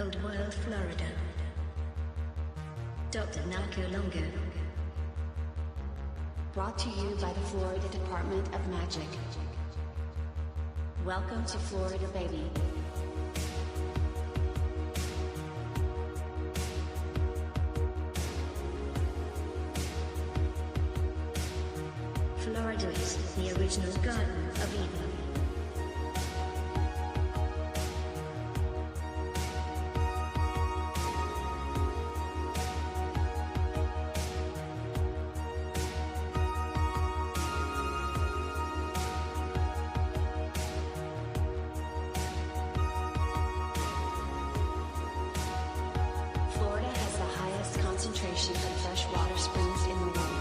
Old World, Florida. Dr. Naco Longo. Brought to you by the Florida Department of Magic. Welcome to Florida, baby. Florida is the original Garden of Eden. Florida has the highest concentration of freshwater springs in the world.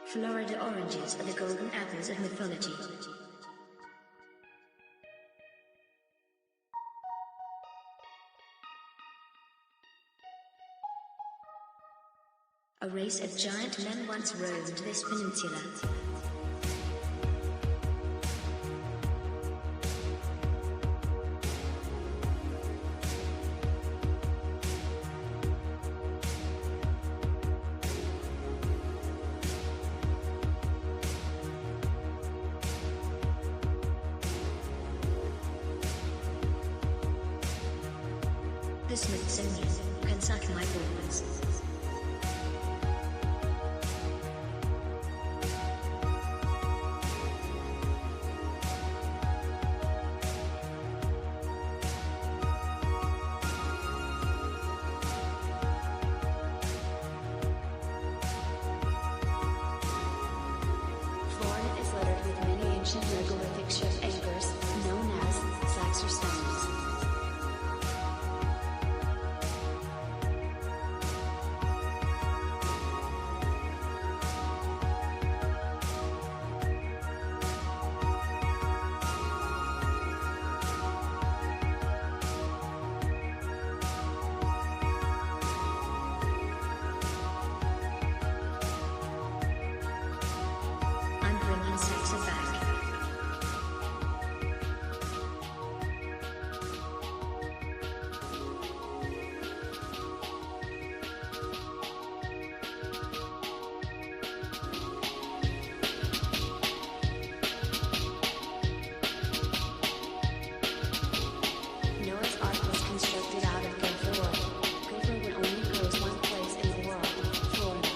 Florida oranges are the golden apples of mythology. A race of giant men once roamed this peninsula. The Smithsonian can suck my balls. Florida is littered with many ancient megalithic ship anchors, known as Saxor stones. I'm bringing Saxor back. Noah's Ark was constructed out of gopher wood. Gopher wood only grows one place in the world, Florida.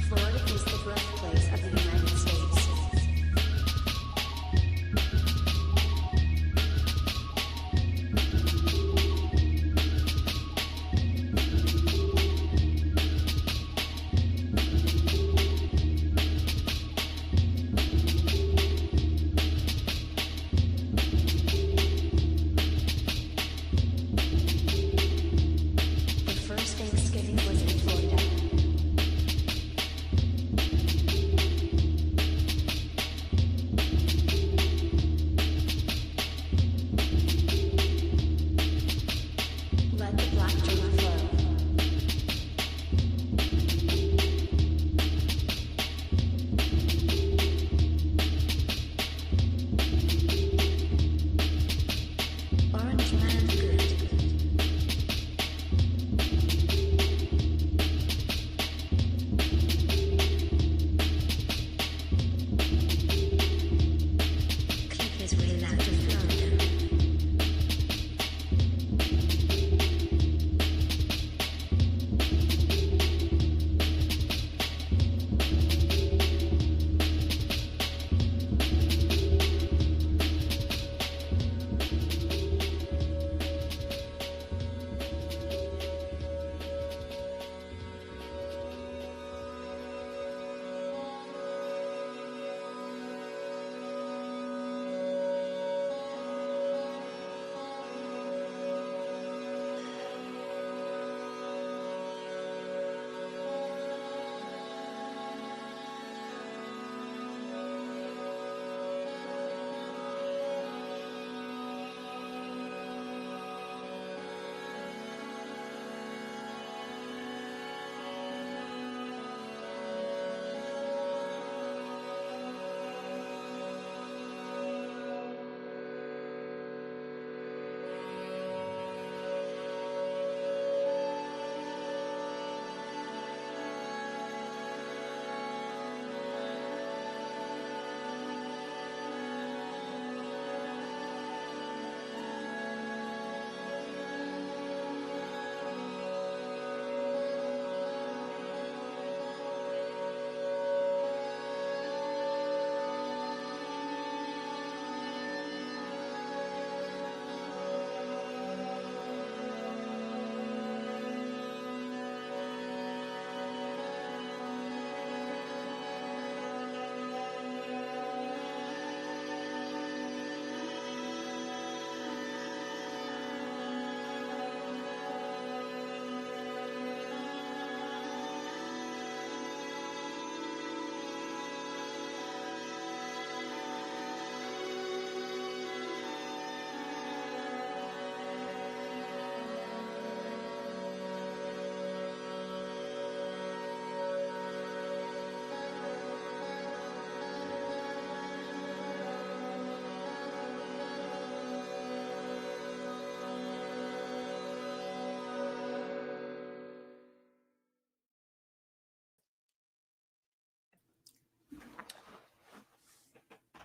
Florida is the birthplace of the United States. The first Thanksgiving was in Florida. Let the black drink flow. Orange man good. Click his way out to Florida.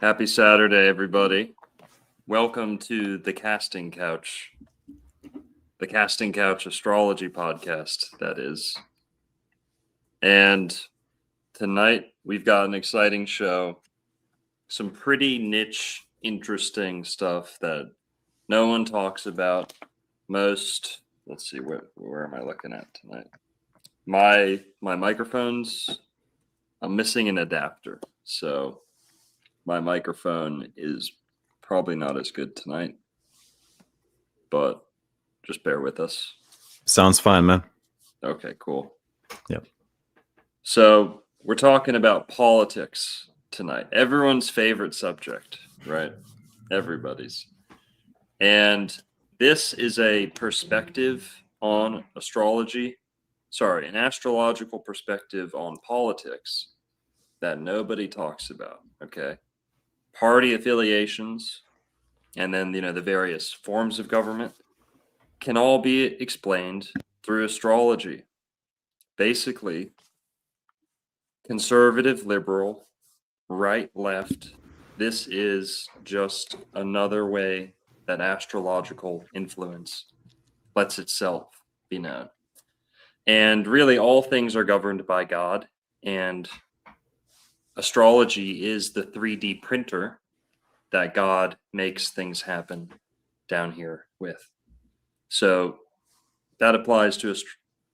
Happy Saturday, everybody. Welcome to the Casting Couch. The Casting Couch Astrology podcast, that is. And tonight we've got an exciting show. Some pretty niche, interesting stuff that no one talks about. Let's see, where am I looking at tonight? My microphones, I'm missing an adapter. So my microphone is probably not as good tonight, but just bear with us. Sounds fine, man. Okay, cool. Yep. So we're talking about politics tonight. Everyone's favorite subject, right? Everybody's. And this is a perspective on astrology. Sorry, an astrological perspective on politics that nobody talks about, okay? Party affiliations, and then, the various forms of government can all be explained through astrology. Basically, conservative, liberal, right, left, this is just another way that astrological influence lets itself be known. And really, all things are governed by God, and astrology is the 3D printer that God makes things happen down here with. So that applies to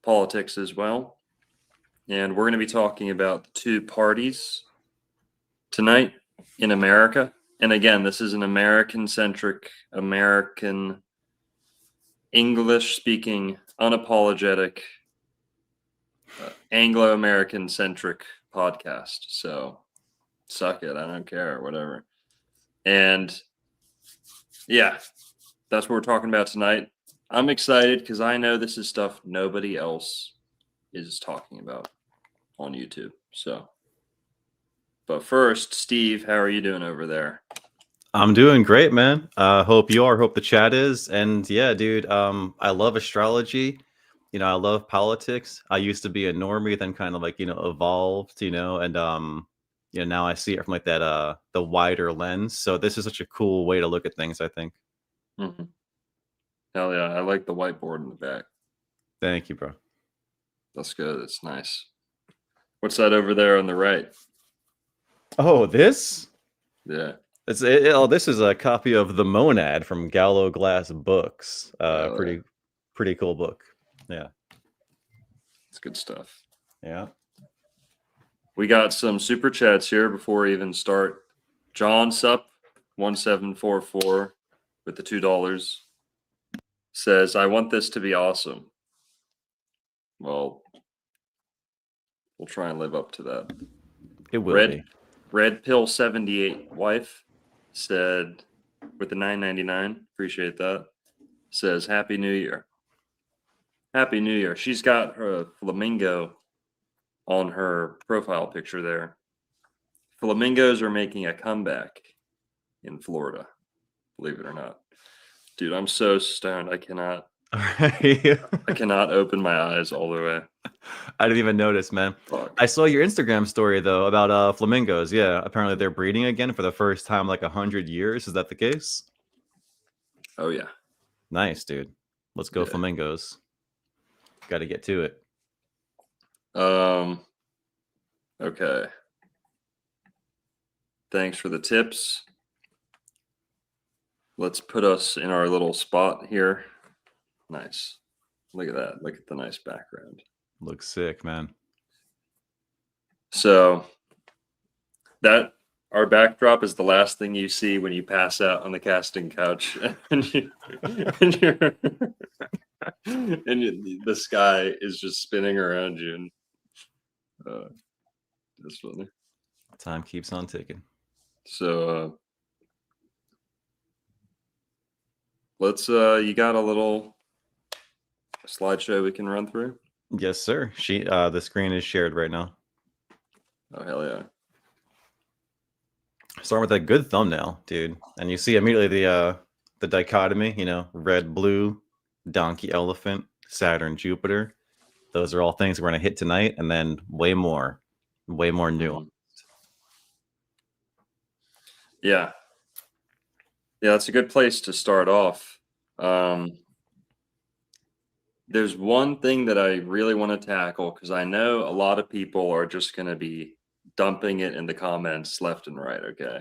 politics as well. And we're going to be talking about the two parties tonight in America. And again, this is an American-centric, American, English-speaking, unapologetic, Anglo-American-centric podcast. So suck it. I don't care, whatever. And yeah, that's what we're talking about tonight. I'm excited because I know this is stuff nobody else is talking about on YouTube. So, but first, Steve, how are you doing over there? I'm doing great, man. Hope you are. Hope the chat is. And yeah, dude, I love astrology. I love politics. I used to be a normie, then kind of evolved, and now I see it from that the wider lens. So this is such a cool way to look at things, I think. Mm-hmm. Hell yeah, I like the whiteboard in the back. Thank you, bro. That's good. It's nice. What's that over there on the right? Oh, this? Yeah. This is a copy of The Monad from Gallo Glass Books. Pretty cool book. Yeah. It's good stuff. Yeah. We got some super chats here before we even start. John Sup 1744 with the $2 says, I want this to be awesome. Well, we'll try and live up to that. It will be. Red Pill 78 wife said with the $9.99, appreciate that, says Happy New Year. Happy New Year. She's got her flamingo on her profile picture there. Flamingos are making a comeback in Florida, believe it or not. Dude, I'm so stoned. I cannot open my eyes all the way. I didn't even notice, man. Fuck. I saw your Instagram story though about flamingos. Yeah, apparently they're breeding again for the first time like 100 years. Is that the case? Oh yeah. Nice, dude. Let's go flamingos. Got to get to it. Okay. Thanks for the tips. Let's put us in our little spot here. Nice. Look at that. Look at the nice background. Looks sick, man. So that our backdrop is the last thing you see when you pass out on the casting couch, and the sky is just spinning around you. And that's funny. Time keeps on ticking. So let's. You got a little slideshow we can run through? Yes, sir. The screen is shared right now. Oh hell yeah! Start with a good thumbnail, dude, and you see immediately the dichotomy. Red, blue, donkey, elephant, Saturn, Jupiter. Those are all things we're gonna hit tonight, and then way more nuance. Yeah. Yeah, that's a good place to start off. There's one thing that I really want to tackle because I know a lot of people are just going to be dumping it in the comments left and right, okay?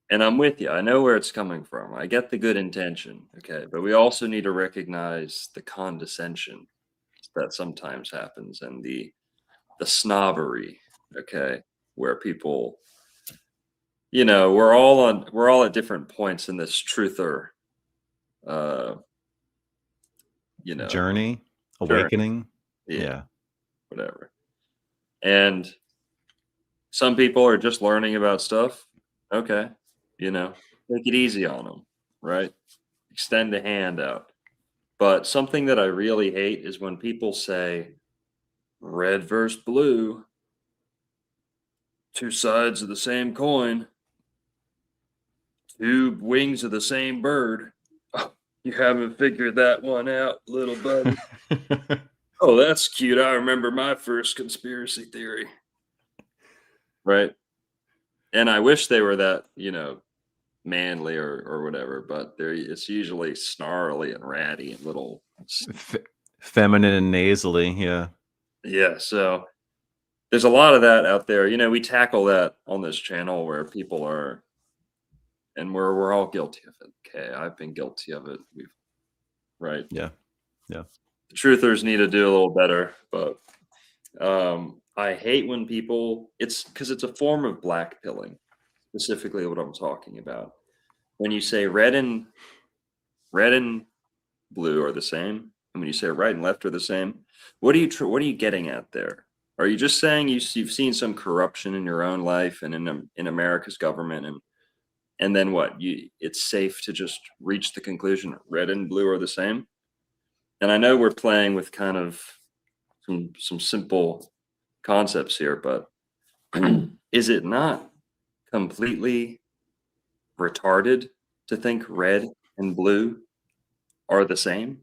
And I'm with you. I know where it's coming from. I get the good intention, okay? But we also need to recognize the condescension that sometimes happens and the snobbery, okay? Where people, we're all at different points in this truther uh, you know, Journey, journey. awakening. Yeah, Yeah. whatever. And some people are just learning about stuff. Okay, take it easy on them, right? Extend a hand out. But something that I really hate is when people say red versus blue, two sides of the same coin, two wings of the same bird. Oh, you haven't figured that one out, little buddy. Oh, that's cute. I remember my first conspiracy theory. Right. And I wish they were that, manly or whatever, but it's usually snarly and ratty and little. Feminine and nasally. Yeah. Yeah. So there's a lot of that out there. We tackle that on this channel where people are, and we're all guilty of it. Okay. I've been guilty of it. Right. Yeah. Yeah. The truthers need to do a little better, but I hate when it's because it's a form of black pilling, specifically what I'm talking about. When you say red and blue are the same, and when you say right and left are the same, what are you getting at there? Are you just saying you've seen some corruption in your own life and in America's government, and then what? It's safe to just reach the conclusion red and blue are the same? And I know we're playing with kind of some simple concepts here, but is it not completely retarded to think red and blue are the same?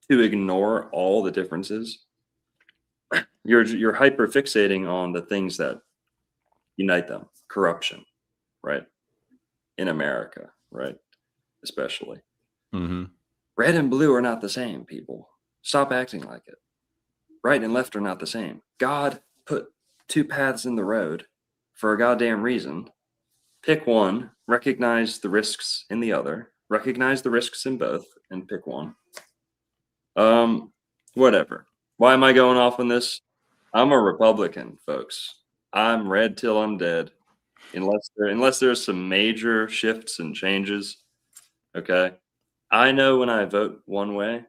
To ignore all the differences? You're hyper fixating on the things that unite them. Corruption, right? In America, right? Especially. Mm-hmm. Red and blue are not the same, people. Stop acting like it. Right and left are not the same. God put two paths in the road for a goddamn reason. Pick one, recognize the risks in the other, recognize the risks in both, and pick one. Whatever. Why am I going off on this? I'm a Republican, folks. I'm red till I'm dead, unless there's some major shifts and changes. Okay, I know when I vote one way,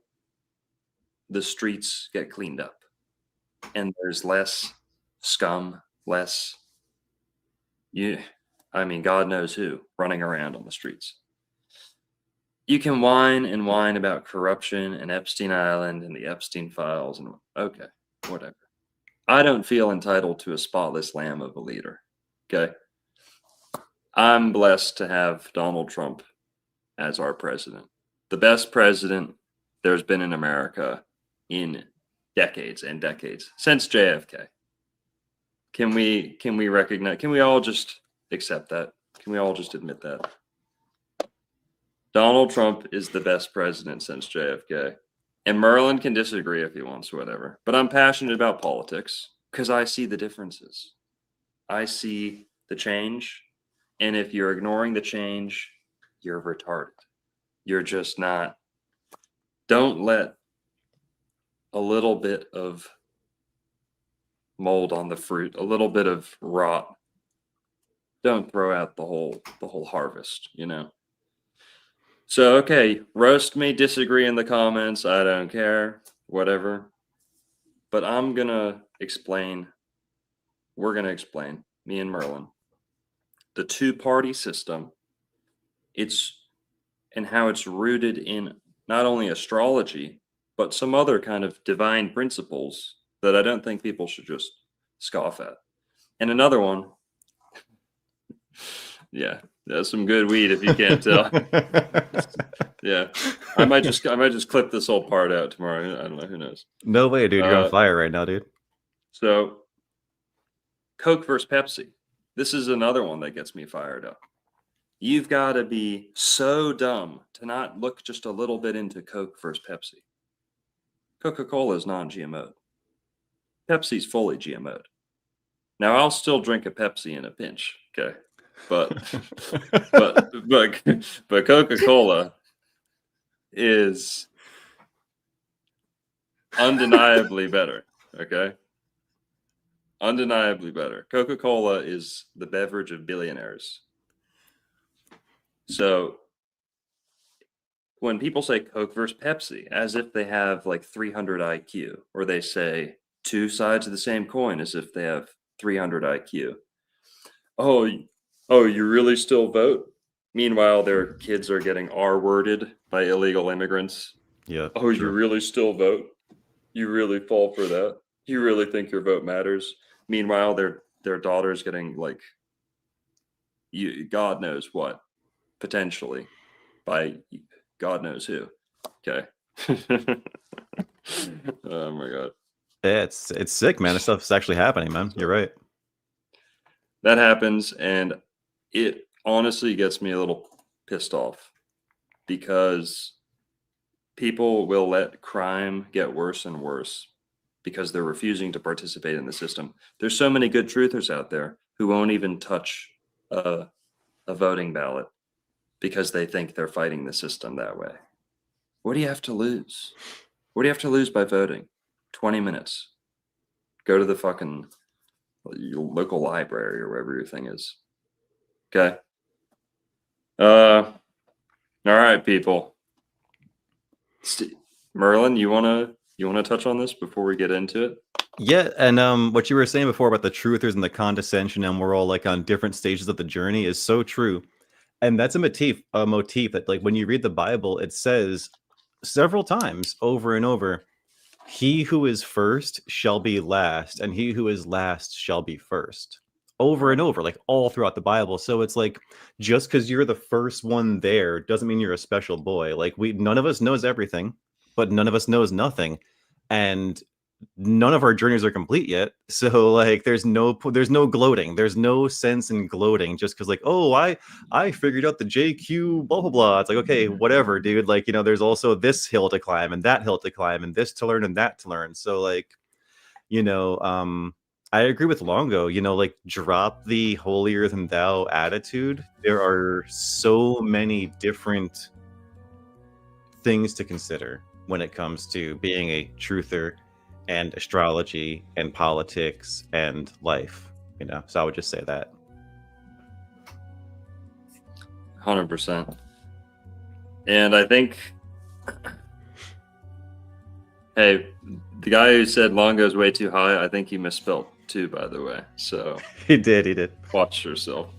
the streets get cleaned up, and there's less scum, less God knows who running around on the streets. You can whine and whine about corruption and Epstein Island and the Epstein files, and okay, whatever. I don't feel entitled to a spotless lamb of a leader. Okay. I'm blessed to have Donald Trump as our president. The best president there's been in America in decades and decades, since JFK. Can we recognize, can we all just accept that? Can we all just admit that? Donald Trump is the best president since JFK. And Merlin can disagree if he wants, whatever. But I'm passionate about politics because I see the differences. I see the change. And if you're ignoring the change, you're retarded. You're just not. Don't let a little bit of mold on the fruit, a little bit of rot. Don't throw out the whole harvest, So, okay, roast me, disagree in the comments. I don't care, whatever. But we're going to explain, me and Merlin, the two-party system, and how it's rooted in not only astrology, but some other kind of divine principles that I don't think people should just scoff at. And another one, yeah, that's some good weed if you can't tell. Yeah, I might just clip this whole part out tomorrow. I don't know, who knows. No way, dude. You're on fire right now, dude. So, Coke versus Pepsi. this is another one that gets me fired up. You've got to be so dumb to not look just a little bit into Coke versus Pepsi. Coca-Cola is non-GMO'd. Pepsi's fully GMO'd. Now, I'll still drink a Pepsi in a pinch, okay? But Coca-Cola is undeniably better, okay? Undeniably better. Coca-Cola is the beverage of billionaires. So when people say Coke versus Pepsi, as if they have like 300 IQ, or they say two sides of the same coin as if they have 300 IQ. Oh, you really still vote? Meanwhile, their kids are getting R-worded by illegal immigrants. Yeah. Oh, you really still vote? You really fall for that? You really think your vote matters? Meanwhile, their daughter's getting like God knows what, potentially, by God knows who. Okay. Oh my God. Yeah, it's sick, man. This stuff's actually happening, man. You're right. That happens, and it honestly gets me a little pissed off because people will let crime get worse and worse because they're refusing to participate in the system. There's so many good truthers out there who won't even touch a voting ballot because they think they're fighting the system that way. What do you have to lose? What do you have to lose by voting? 20 minutes. Go to the fucking your local library or wherever your thing is. Okay. All right, people. Merlin, you wanna touch on this before we get into it? Yeah, and what you were saying before about the truthers and the condescension, and we're all like on different stages of the journey, is so true. And that's a motif that, like, when you read the Bible, it says several times over and over, he who is first shall be last, and he who is last shall be first. Over and over, like all throughout the Bible. So it's like, just because you're the first one there doesn't mean you're a special boy. Like, none of us knows everything, but none of us knows nothing. And none of our journeys are complete yet. So like there's no gloating. There's no sense in gloating just because, like, oh, I figured out the JQ blah blah blah. It's like, okay, whatever, dude. Like, there's also this hill to climb and that hill to climb and this to learn and that to learn. So like, I agree with Longo, like, drop the holier than thou attitude. There are so many different things to consider when it comes to being a truther and astrology and politics and life, so I would just say that. 100%. And I think, hey, the guy who said Longo's way too high, I think he misspelled too, by the way. So he did. Watch yourself.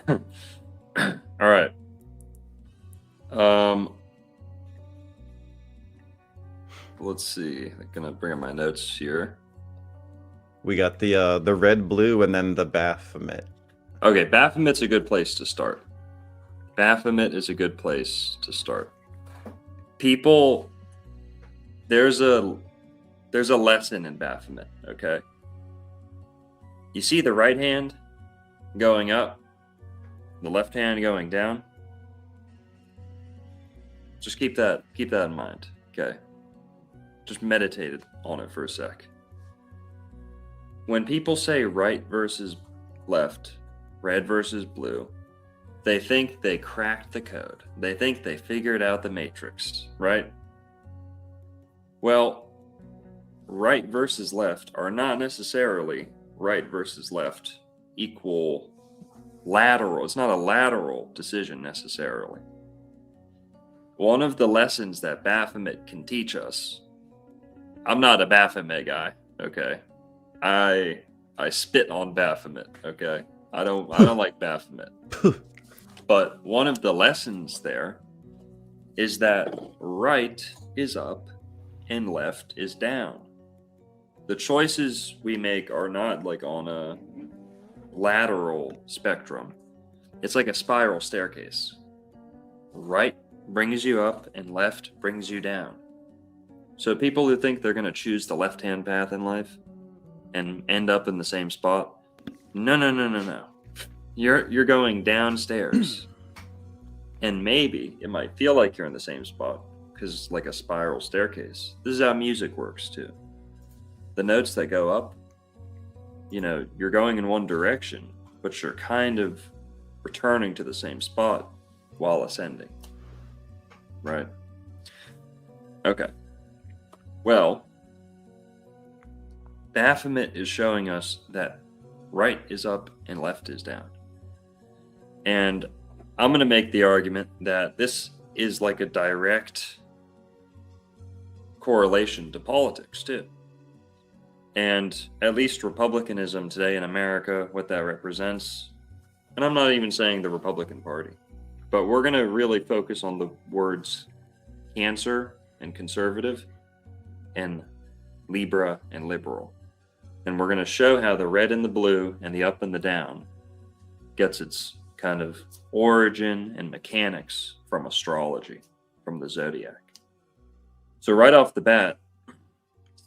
All right. Let's see. I'm gonna bring up my notes here. We got the red, blue, and then the Baphomet. Okay, Baphomet's a good place to start. Baphomet is a good place to start. People, there's a lesson in Baphomet, okay? You see the right hand going up, the left hand going down. Just keep that in mind, okay? Just meditate on it for a sec. When people say right versus left, red versus blue, they think they cracked the code. They think they figured out the matrix, right? Well, right versus left are not necessarily right versus left equal lateral. It's not a lateral decision necessarily. One of the lessons that Baphomet can teach us, I'm not a Baphomet guy, okay? I spit on Baphomet, okay? I don't like Baphomet. But one of the lessons there is that right is up and left is down. The choices we make are not like on a lateral spectrum. It's like a spiral staircase. Right brings you up and left brings you down. So people who think they're going to choose the left-hand path in life and end up in the same spot, No. You're going downstairs, and maybe it might feel like you're in the same spot because it's like a spiral staircase. This is how music works too. The notes that go up, you're going in one direction, but you're kind of returning to the same spot while ascending. Right? Okay. Well, Baphomet is showing us that right is up and left is down. And I'm going to make the argument that this is like a direct correlation to politics too. And at least Republicanism today in America, what that represents, and I'm not even saying the Republican Party, but we're going to really focus on the words Cancer and conservative and Libra and liberal. And we're going to show how the red and the blue and the up and the down gets its kind of origin and mechanics from astrology, from the zodiac. So right off the bat,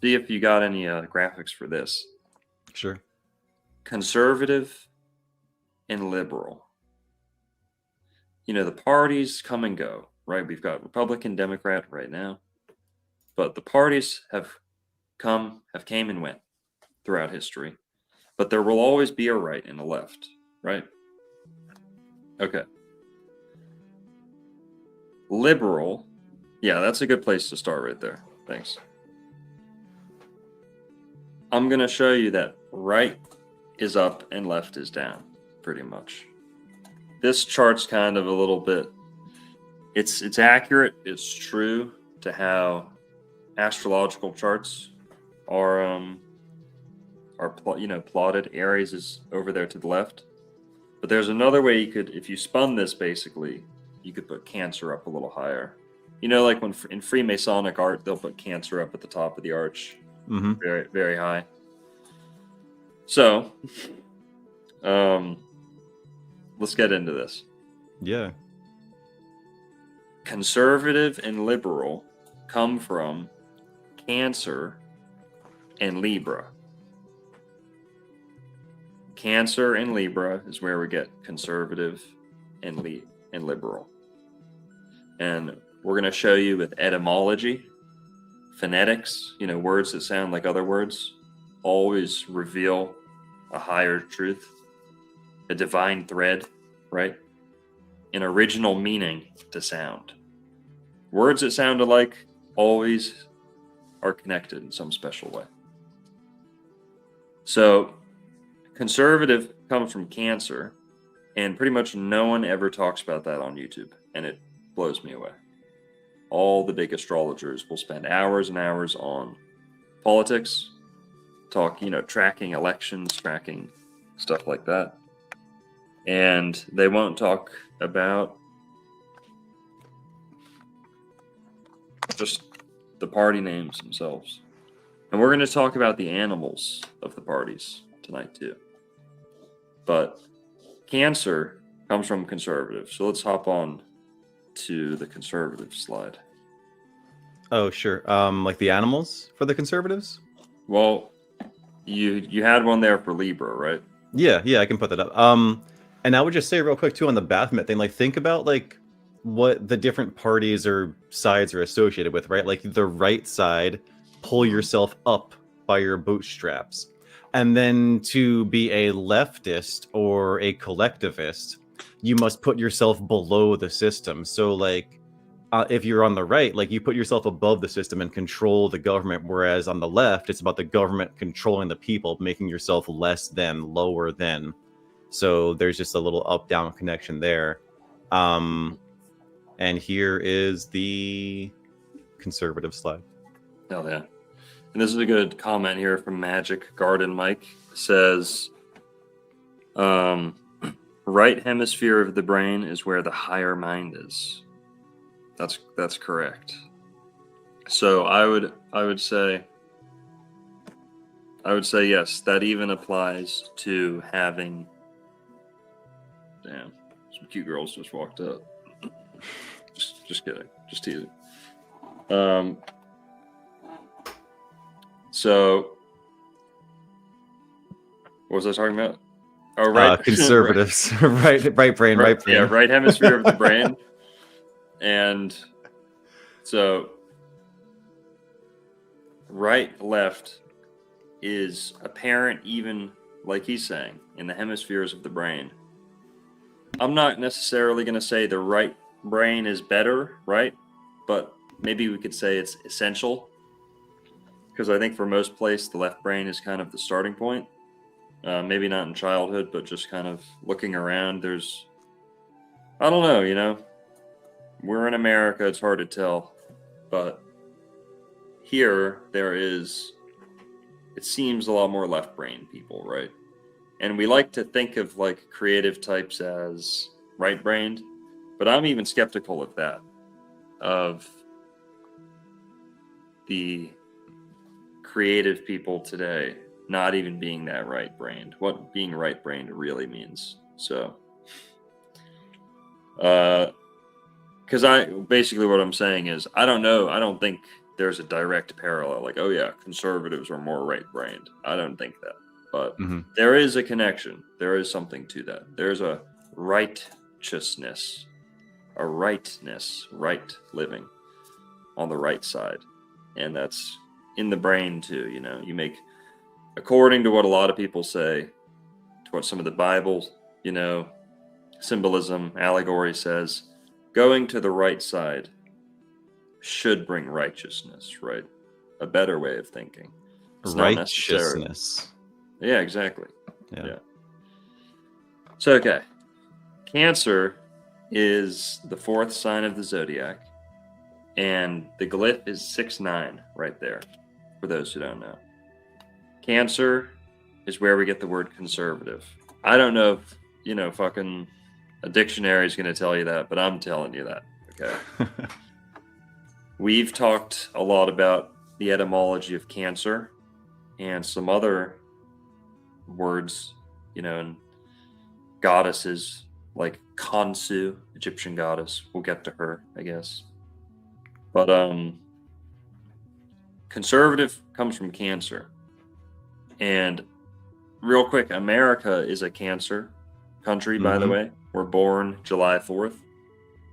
see if you got any graphics for this. Sure. Conservative and liberal. The parties come and go, right? We've got Republican, Democrat right now, but the parties have came and went throughout history, but there will always be a right and a left, right? Okay. Liberal. Yeah, that's a good place to start right there. Thanks. I'm going to show you that right is up and left is down, pretty much. This chart's kind of a little bit, it's accurate, it's true to how astrological charts are plotted. Aries is over there to the left. But there's another way you could, if you spun this basically, you could put Cancer up a little higher. Like when in Freemasonic art, they'll put Cancer up at the top of the arch, very, very high. So, let's get into this. Yeah. Conservative and liberal come from Cancer and Libra. Cancer and Libra is where we get conservative and liberal. And we're going to show you with etymology, phonetics, words that sound like other words, always reveal a higher truth, a divine thread, right? An original meaning to sound. Words that sound alike always are connected in some special way. So, conservative comes from Cancer, and pretty much no one ever talks about that on YouTube, and it blows me away. All the big astrologers will spend hours and hours on politics, tracking elections, tracking stuff like that. And they won't talk about just the party names themselves. And we're going to talk about the animals of the parties tonight too. But Cancer comes from conservative. So let's hop on to the conservative slide. Oh, sure. Like the animals for the conservatives? Well, you had one there for Libra, right? Yeah, I can put that up. And I would just say real quick too on the Baphomet thing, like think about like what the different parties or sides are associated with, right? Like the right side, pull yourself up by your bootstraps. And then to be a leftist or a collectivist, you must put yourself below the system. So like if you're on the right, like you put yourself above the system and control the government, whereas on the left, it's about the government controlling the people, making yourself less than, lower than. So there's just a little up-down connection there. And here is the conservative slide. Oh, yeah. And this is a good comment here from Magic Garden Mike. It says, right hemisphere of the brain is where the higher mind is. That's correct. So I would say yes, that even applies to having. Damn, some cute girls just walked up. Just kidding, just teasing. So what was I talking about? Oh, right. Conservatives. right brain, right brain. Yeah, right hemisphere of the brain. And so right, left is apparent even, like he's saying, in the hemispheres of the brain. I'm not necessarily going to say the right brain is better, right? But maybe we could say it's essential. Because I think for most places, the left brain is kind of the starting point. Maybe not in childhood, but just kind of looking around. There's, I don't know, you know, we're in America, it's hard to tell. But here, there is, it seems a lot more left brain people, right? And we like to think of like creative types as right brained, but I'm even skeptical of that, of the creative people today not even being that right brained, what being right brained really means. So, because basically what I'm saying is, I don't know, I don't think there's a direct parallel, like, oh yeah, conservatives are more right brained. I don't think that. But there is a connection. There is something to that. There's a righteousness, a rightness, right living on the right side. And that's in the brain too, you know. You make, according to what a lot of people say, to what some of the Bible, you know, symbolism, allegory says, going to the right side should bring righteousness, right? A better way of thinking. It's not necessary. Righteousness. Yeah, exactly. Yeah. So, okay. Cancer is the 4th sign of the zodiac, and the glyph is 6-9 right there, for those who don't know. Cancer is where we get the word conservative. I don't know if, you know, fucking a dictionary is going to tell you that, but I'm telling you that, okay? We've talked a lot about the etymology of cancer and some other words, you know, and goddesses like Khonsu, Egyptian goddess. We'll get to her, I guess. But conservative comes from Cancer. And real quick, America is a Cancer country, by the way. We're born July 4th.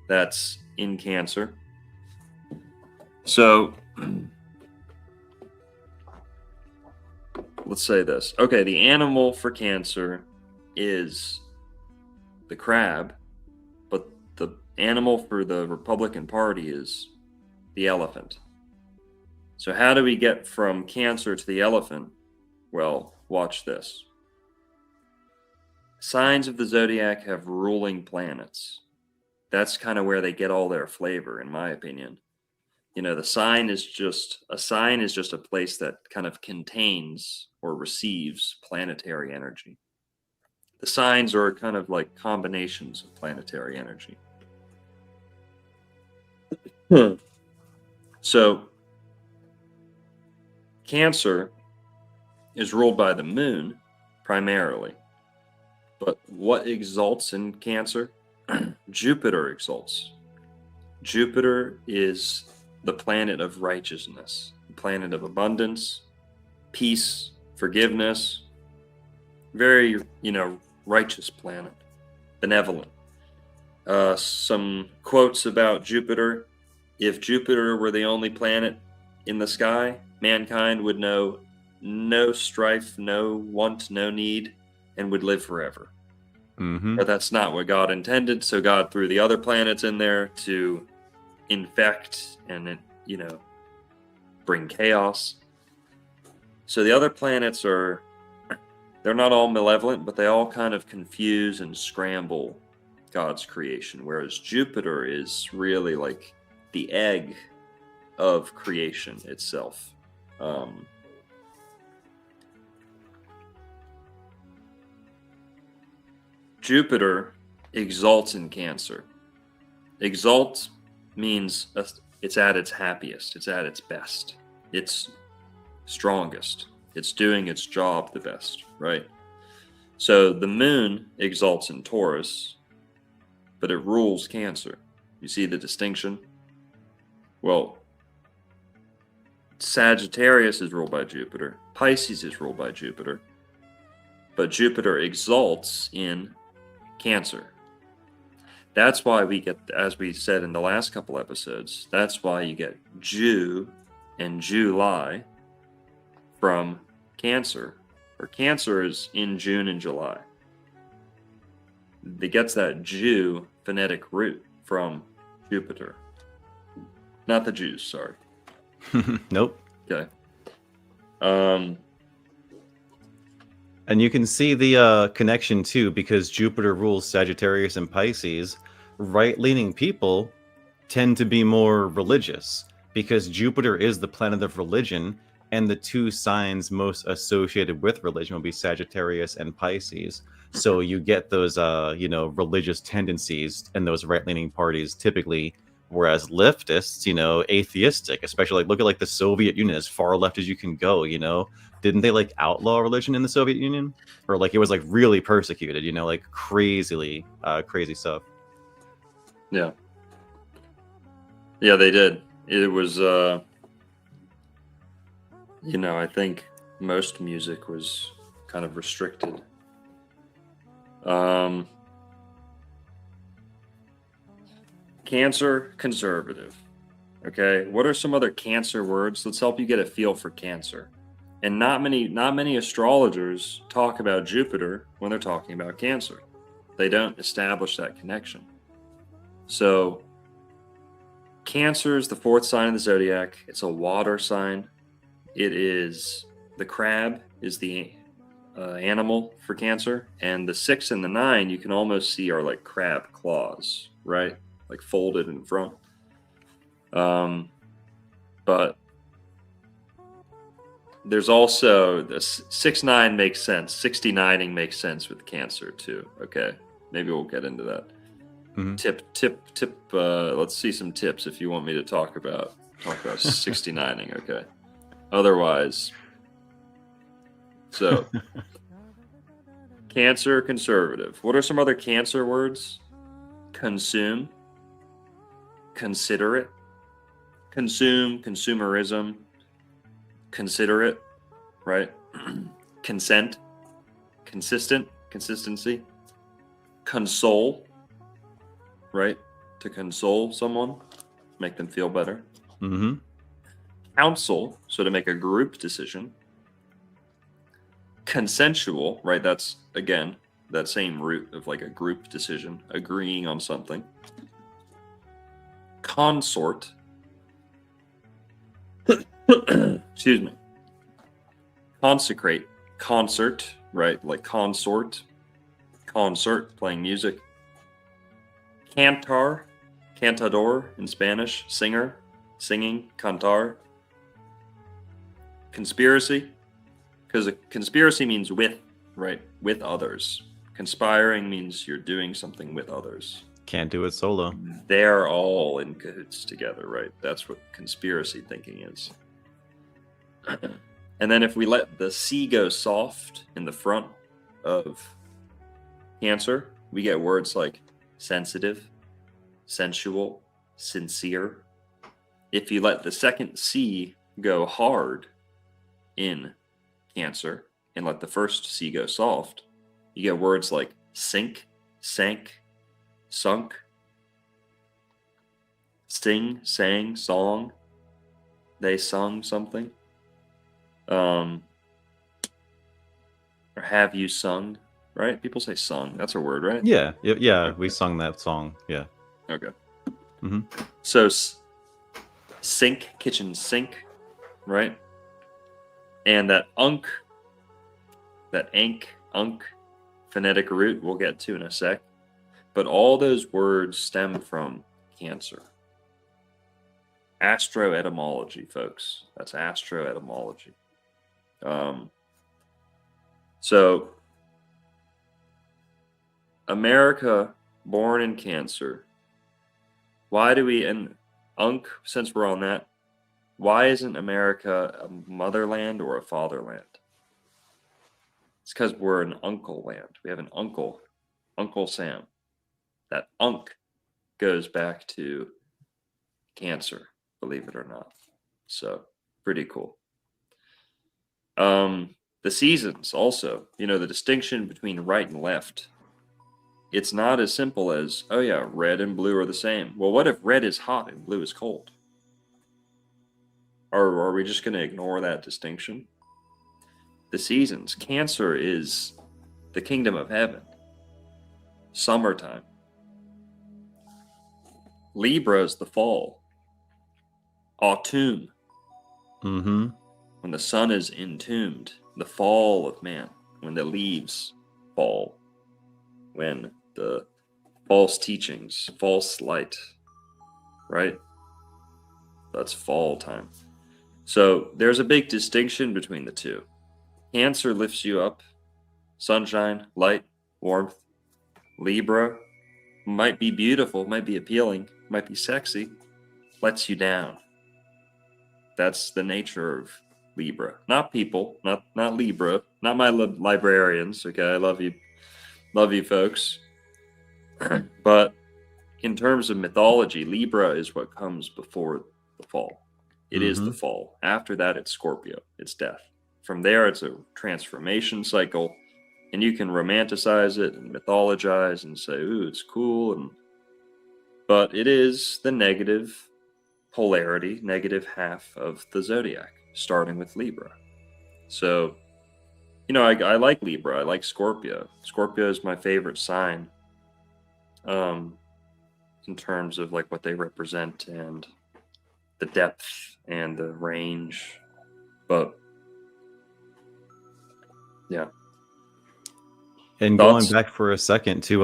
That's in Cancer. So let's say this. Okay, the animal for Cancer is the crab, but the animal for the Republican Party is the elephant. So how do we get from Cancer to the elephant? Well, watch this. Signs of the zodiac have ruling planets. That's kind of where they get all their flavor, in my opinion. You know, a sign is just a place that kind of contains or receives planetary energy. The signs are kind of like combinations of planetary energy. So, Cancer is ruled by the moon primarily. But what exalts in Cancer? Jupiter exalts. Jupiter is the planet of righteousness, the planet of abundance, peace, forgiveness. Very, you know, righteous planet, benevolent. Some quotes about Jupiter. If Jupiter were the only planet in the sky, mankind would know no strife, no want, no need, and would live forever. But that's not what God intended, so God threw the other planets in there to infect and, you know, bring chaos. So the other planets they're not all malevolent, but they all kind of confuse and scramble God's creation, whereas Jupiter is really like the egg of creation itself. Jupiter exalts in Cancer. Exalt means it's at its happiest, it's at its best, it's strongest, it's doing its job the best, right? So the moon exalts in Taurus, but it rules Cancer. You see the distinction? Well, Sagittarius is ruled by Jupiter. Pisces is ruled by Jupiter. but Jupiter exalts in Cancer. That's why we get, as we said in the last couple episodes, that's why you get Jew and July from Cancer. Or Cancer is in June and July. It gets that Jew phonetic root from Jupiter. Not the Jews, sorry. Nope. Okay. And you can see the connection too, because Jupiter rules Sagittarius and Pisces. Right-leaning people tend to be more religious because Jupiter is the planet of religion, and the two signs most associated with religion will be Sagittarius and Pisces. So you get those, religious tendencies in those right-leaning parties typically, whereas leftists, atheistic, especially look at the Soviet Union, as far left as you can go, Didn't they outlaw religion in the Soviet Union? Or it was really persecuted, crazily, crazy stuff. Yeah. Yeah, they did. It was, I think most music was kind of restricted. Cancer, conservative. Okay, what are some other Cancer words? Let's help you get a feel for Cancer. And not many astrologers talk about Jupiter when they're talking about Cancer. They don't establish that connection. So Cancer is the fourth sign of the zodiac. It's a water sign. It is, the crab is the animal for Cancer, and the 6 and the 9 you can almost see are like crab claws, right? Folded in front. But there's also the 6-9 makes sense. 69ing makes sense with Cancer too. Okay, maybe we'll get into that. Mm-hmm. Tip. Let's see some tips if you want me to talk about 69ing. Okay. Otherwise, so Cancer, conservative. What are some other Cancer words? Consume, considerate, consume, consumerism, considerate, right? Consent, consistent, consistency, console, right? To console someone, make them feel better. Mm-hmm. Counsel, so to make a group decision. Consensual, right? That's, again, that same root of a group decision, agreeing on something. Consort. Excuse me. Consecrate. Concert, right? Consort. Concert, playing music. Cantar. Cantador in Spanish. Singer. Singing. Cantar. Conspiracy. Because a conspiracy means with, right? With others. Conspiring means you're doing something with others. Can't do it solo. They're all in cahoots together, right? That's what conspiracy thinking is. And then if we let the C go soft in the front of Cancer, we get words like sensitive, sensual, sincere. If you let the second C go hard in Cancer and let the first C go soft, you get words like sink, sank, sunk, sing, sang, song, they sung something, or have you sung, right? People say sung, that's a word, right? Yeah, Okay. we sung that song. Yeah. Okay. Mm-hmm. So sink, kitchen sink, right? And that unk, that ank, unk, phonetic root we'll get to in a sec. But all those words stem from Cancer. Astroetymology, folks. That's astroetymology. So, America, born in Cancer. Why do we, and unk, since we're on that, why isn't America a motherland or a fatherland? It's because we're an uncle land. We have an uncle, Uncle Sam. That unk goes back to Cancer, believe it or not. So, pretty cool. The seasons also, the distinction between right and left. It's not as simple as, oh yeah, red and blue are the same. Well, what if red is hot and blue is cold? Or are we just going to ignore that distinction? The seasons. Cancer is the kingdom of heaven. Summertime. Libra is the fall. Autumn. Mm-hmm. When the sun is entombed. The fall of man. When the leaves fall. When the false teachings, false light, right? That's fall time. So there's a big distinction between the two. Cancer lifts you up. Sunshine, light, warmth. Libra might be beautiful, might be appealing, might be sexy, lets you down. That's the nature of Libra. Not people, not Libra, not my librarians. Okay, I love you folks. But in terms of mythology, Libra is what comes before the fall. It is the fall. After that, it's Scorpio. It's death. From there, it's a transformation cycle. And you can romanticize it and mythologize and say, ooh, it's cool. But it is the negative polarity, negative half of the zodiac, starting with Libra. So, I like Libra. I like Scorpio. Scorpio is my favorite sign in terms of like what they represent and the depth and the range. But, yeah. And Thoughts? going back for a second to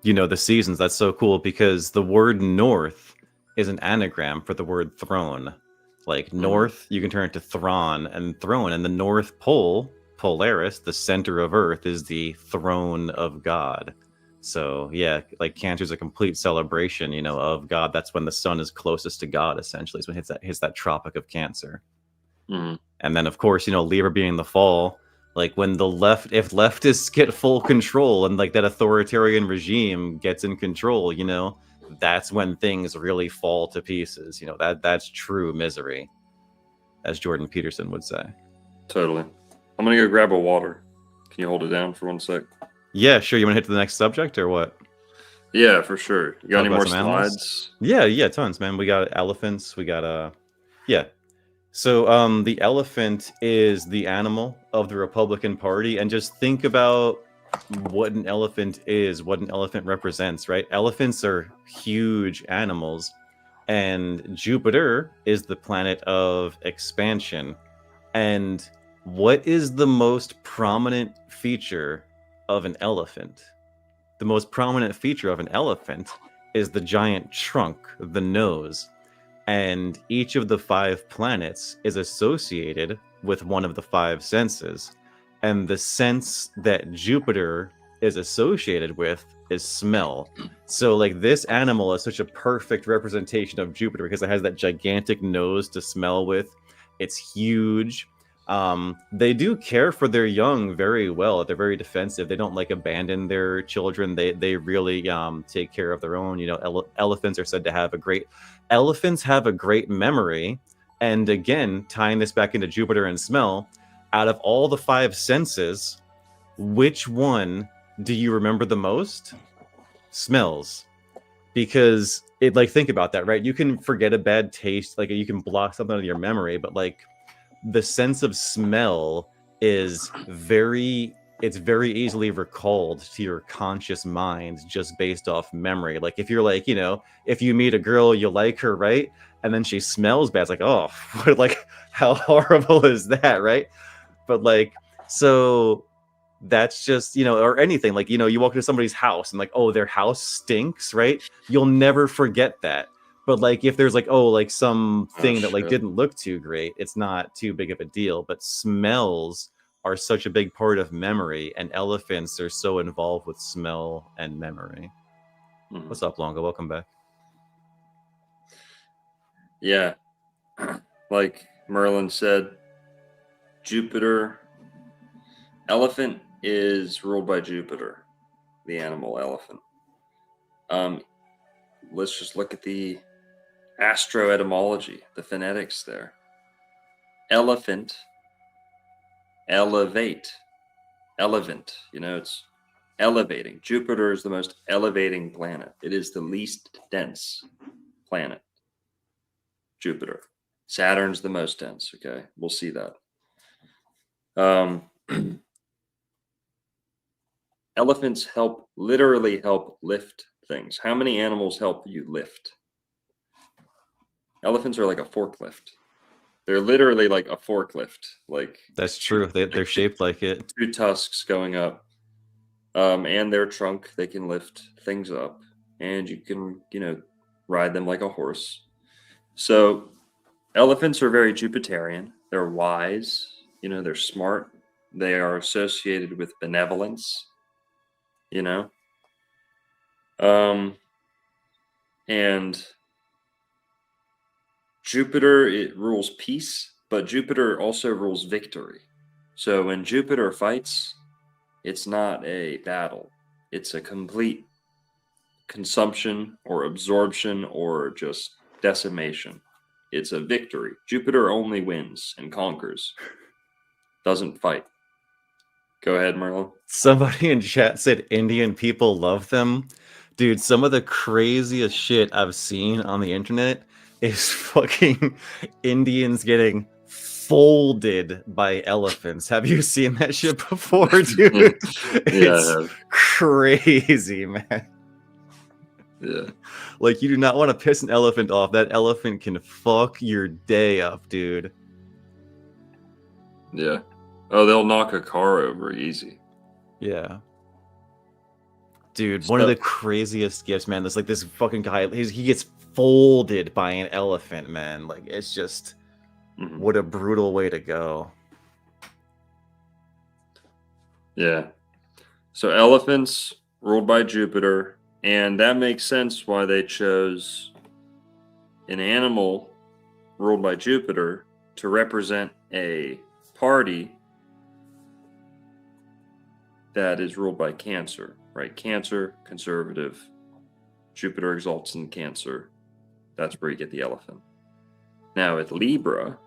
the seasons, that's so cool because the word north is an anagram for the word throne. Like north, you can turn it to Thron and throne, and the North Pole, Polaris, the center of Earth, is the throne of God. So yeah, like Cancer's a complete celebration, of God. That's when the sun is closest to God, essentially. It's when it hits that Tropic of Cancer. And then of course, Libra being the fall. Like when if leftists get full control and like that authoritarian regime gets in control, that's when things really fall to pieces. That's true misery, as Jordan Peterson would say. Totally. I'm going to go grab a water. Can you hold it down for 1 sec? Yeah, sure. You want to hit to the next subject or what? Yeah, for sure. You got Talk any about more some animals? slides? Yeah, tons, man. We got elephants. We got yeah. So the elephant is the animal of the Republican Party, and just think about what an elephant is, what an elephant represents, right? Elephants are huge animals, and Jupiter is the planet of expansion. And what is the most prominent feature of an elephant? The most prominent feature of an elephant is the giant trunk, the nose. And each of the 5 planets is associated with one of the 5 senses. And the sense that Jupiter is associated with is smell. So like this animal is such a perfect representation of Jupiter because it has that gigantic nose to smell with. It's huge. They do care for their young very well. They're very defensive. They don't like abandon their children. They really take care of their own. Elephants are said to have elephants have a great memory. And again, tying this back into Jupiter and smell, out of all the 5 senses, which one do you remember the most? Smells. Because think about that, right? You can forget a bad taste, like you can block something out of your memory, but like the sense of smell is very easily recalled to your conscious mind just based off memory. Like if you're like, if you meet a girl, you like her, right? And then she smells bad. It's like, oh, like how horrible is that, right? But like, so that's just, or anything like, you walk into somebody's house and like, oh, their house stinks, right? You'll never forget that. But like if there's like, oh, like some thing that like didn't look too great, it's not too big of a deal. But smells are such a big part of memory, and elephants are so involved with smell and memory. What's up, Longo? Welcome back. Yeah. Like Merlin said, Jupiter, elephant is ruled by Jupiter, the animal elephant. Let's just look at the astroetymology, the phonetics there. Elephant elevate, elevant. It's elevating. Jupiter is the most elevating planet. It is the least dense planet. Jupiter. Saturn's the most dense. Okay, we'll see that. Elephants literally help lift things. How many animals help you lift? Elephants are like a forklift. They're literally like a forklift. Like That's true. They're shaped like it. two tusks going up. And their trunk, they can lift things up. And you can, ride them like a horse. So elephants are very Jupiterian. They're wise. They're smart. They are associated with benevolence. And Jupiter, it rules peace, but Jupiter also rules victory. So when Jupiter fights, it's not a battle. It's a complete consumption or absorption or just decimation. It's a victory. Jupiter only wins and conquers, doesn't fight. Go ahead, Merlin. Somebody in chat said Indian people love them. Dude, some of the craziest shit I've seen on the internet is fucking Indians getting folded by elephants. Have you seen that shit before, dude? It's crazy, man. Yeah. Like, you do not want to piss an elephant off. That elephant can fuck your day up, dude. Yeah. Oh, they'll knock a car over easy. Yeah. Dude, one of the craziest gifts, man. There's like this fucking guy, he gets folded by an elephant, man. Like, it's just, what a brutal way to go. Yeah. So elephants ruled by Jupiter, and that makes sense why they chose an animal ruled by Jupiter to represent a party that is ruled by Cancer, right? Cancer, conservative. Jupiter exalts in Cancer. That's where you get the elephant. Now with Libra,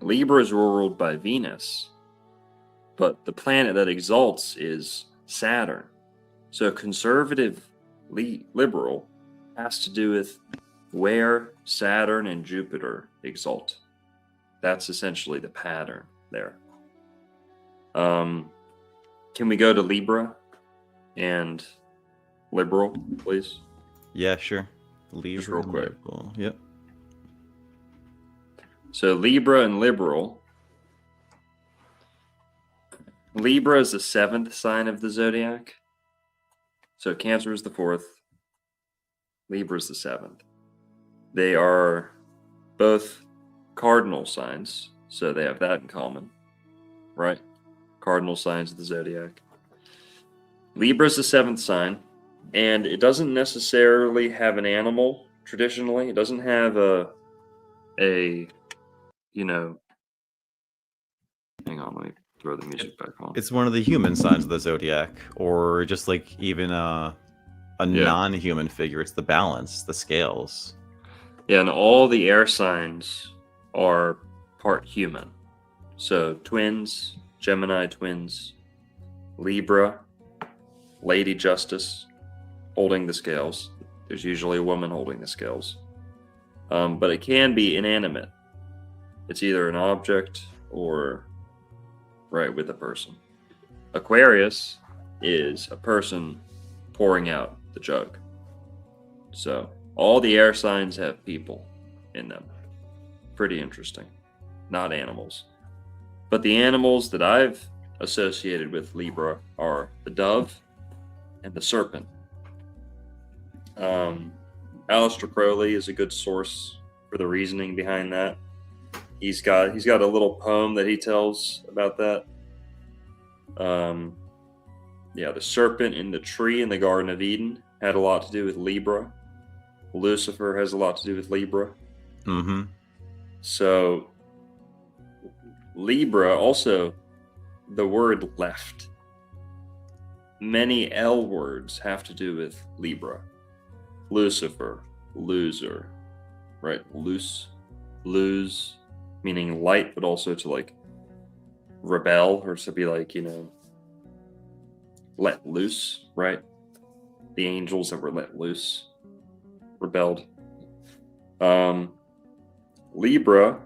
Libra is ruled by Venus, but the planet that exalts is Saturn. So conservative liberal has to do with where Saturn and Jupiter exalt. That's essentially the pattern there. Can we go to Libra and liberal, please? Yeah, sure. Libra just real quick. Liberal. Yep. So Libra and liberal. Libra is the 7th sign of the zodiac. So Cancer is the 4th. Libra is the 7th. They are both cardinal signs, so they have that in common, right? Cardinal signs of the zodiac. Libra is the 7th sign, and it doesn't necessarily have an animal traditionally. It doesn't have a hang on, let me throw the music back on. It's one of the human signs of the zodiac, or just like even a non-human figure. It's the balance, the scales. Yeah, and all the air signs are part human. So twins, Gemini twins, Libra, Lady Justice holding the scales. There's usually a woman holding the scales. But it can be inanimate. It's either an object or right with a person. Aquarius is a person pouring out the jug. So all the air signs have people in them. Pretty interesting. Not animals. But the animals that I've associated with Libra are the dove and the serpent. Aleister Crowley is a good source for the reasoning behind that. He's got a little poem that he tells about that. The serpent in the tree in the Garden of Eden had a lot to do with Libra. Lucifer has a lot to do with Libra. Mm-hmm. So Libra, also the word left. Many L words have to do with Libra. Lucifer, loser, right? Lose, meaning light, but also to like rebel, or to be like, let loose, right? The angels that were let loose rebelled. Libra,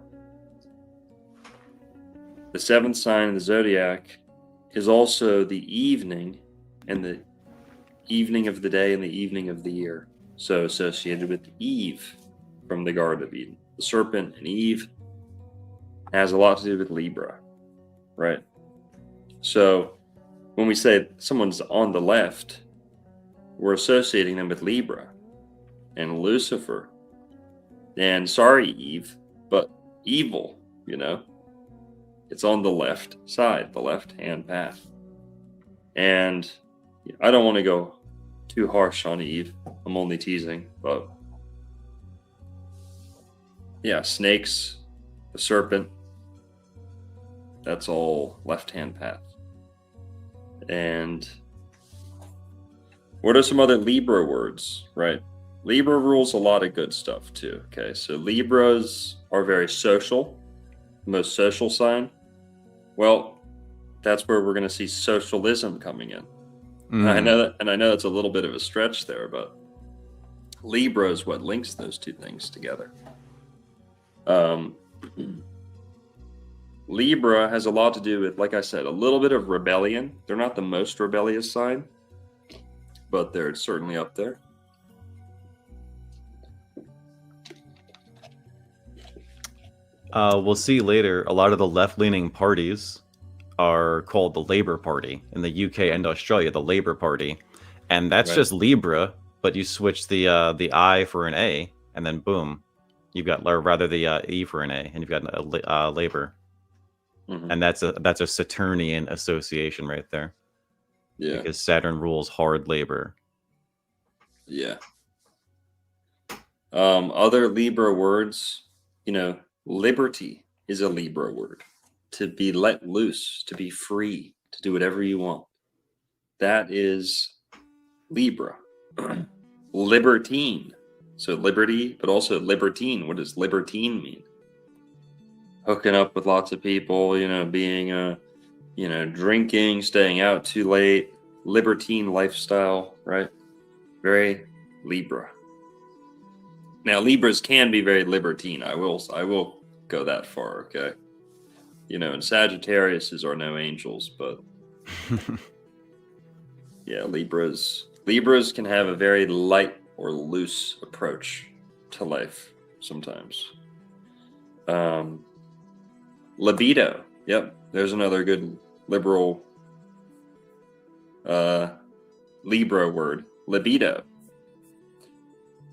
the seventh sign of the zodiac, is also the evening, and the evening of the day and the evening of the year. So associated with Eve from the Garden of Eden. The serpent and Eve has a lot to do with Libra, right? So when we say someone's on the left, we're associating them with Libra and Lucifer. And sorry, Eve, but evil, it's on the left side, the left-hand path. And I don't want to go too harsh on Eve. I'm only teasing, but yeah, snakes, the serpent, that's all left-hand path. And what are some other Libra words, right? Libra rules a lot of good stuff too, okay? So Libras are very social, most social sign. Well, that's where we're going to see socialism coming in. I know that, and I know it's a little bit of a stretch there, but Libra is what links those two things together. Libra has a lot to do with, like I said, a little bit of rebellion. They're not the most rebellious sign, but they're certainly up there. We'll see later. A lot of the left-leaning parties are called the Labour Party in the UK and Australia, the Labour Party, and that's just Libra, but you switch the I for an A, and then boom, you've got, or rather the E for an A, and you've got Labour, and that's a Saturnian association right there. Yeah, because Saturn rules hard labor. Yeah. Other Libra words, liberty is a Libra word. To be let loose, to be free, to do whatever you want. That is Libra. Libertine. So liberty, but also libertine. What does libertine mean? Hooking up with lots of people, being, drinking, staying out too late. Libertine lifestyle, right? Very Libra. Now, Libras can be very libertine. I will go that far, okay? And Sagittarius are no angels, but yeah, Libras can have a very light or loose approach to life sometimes. Libido. Yep, there's another good liberal Libra word. Libido.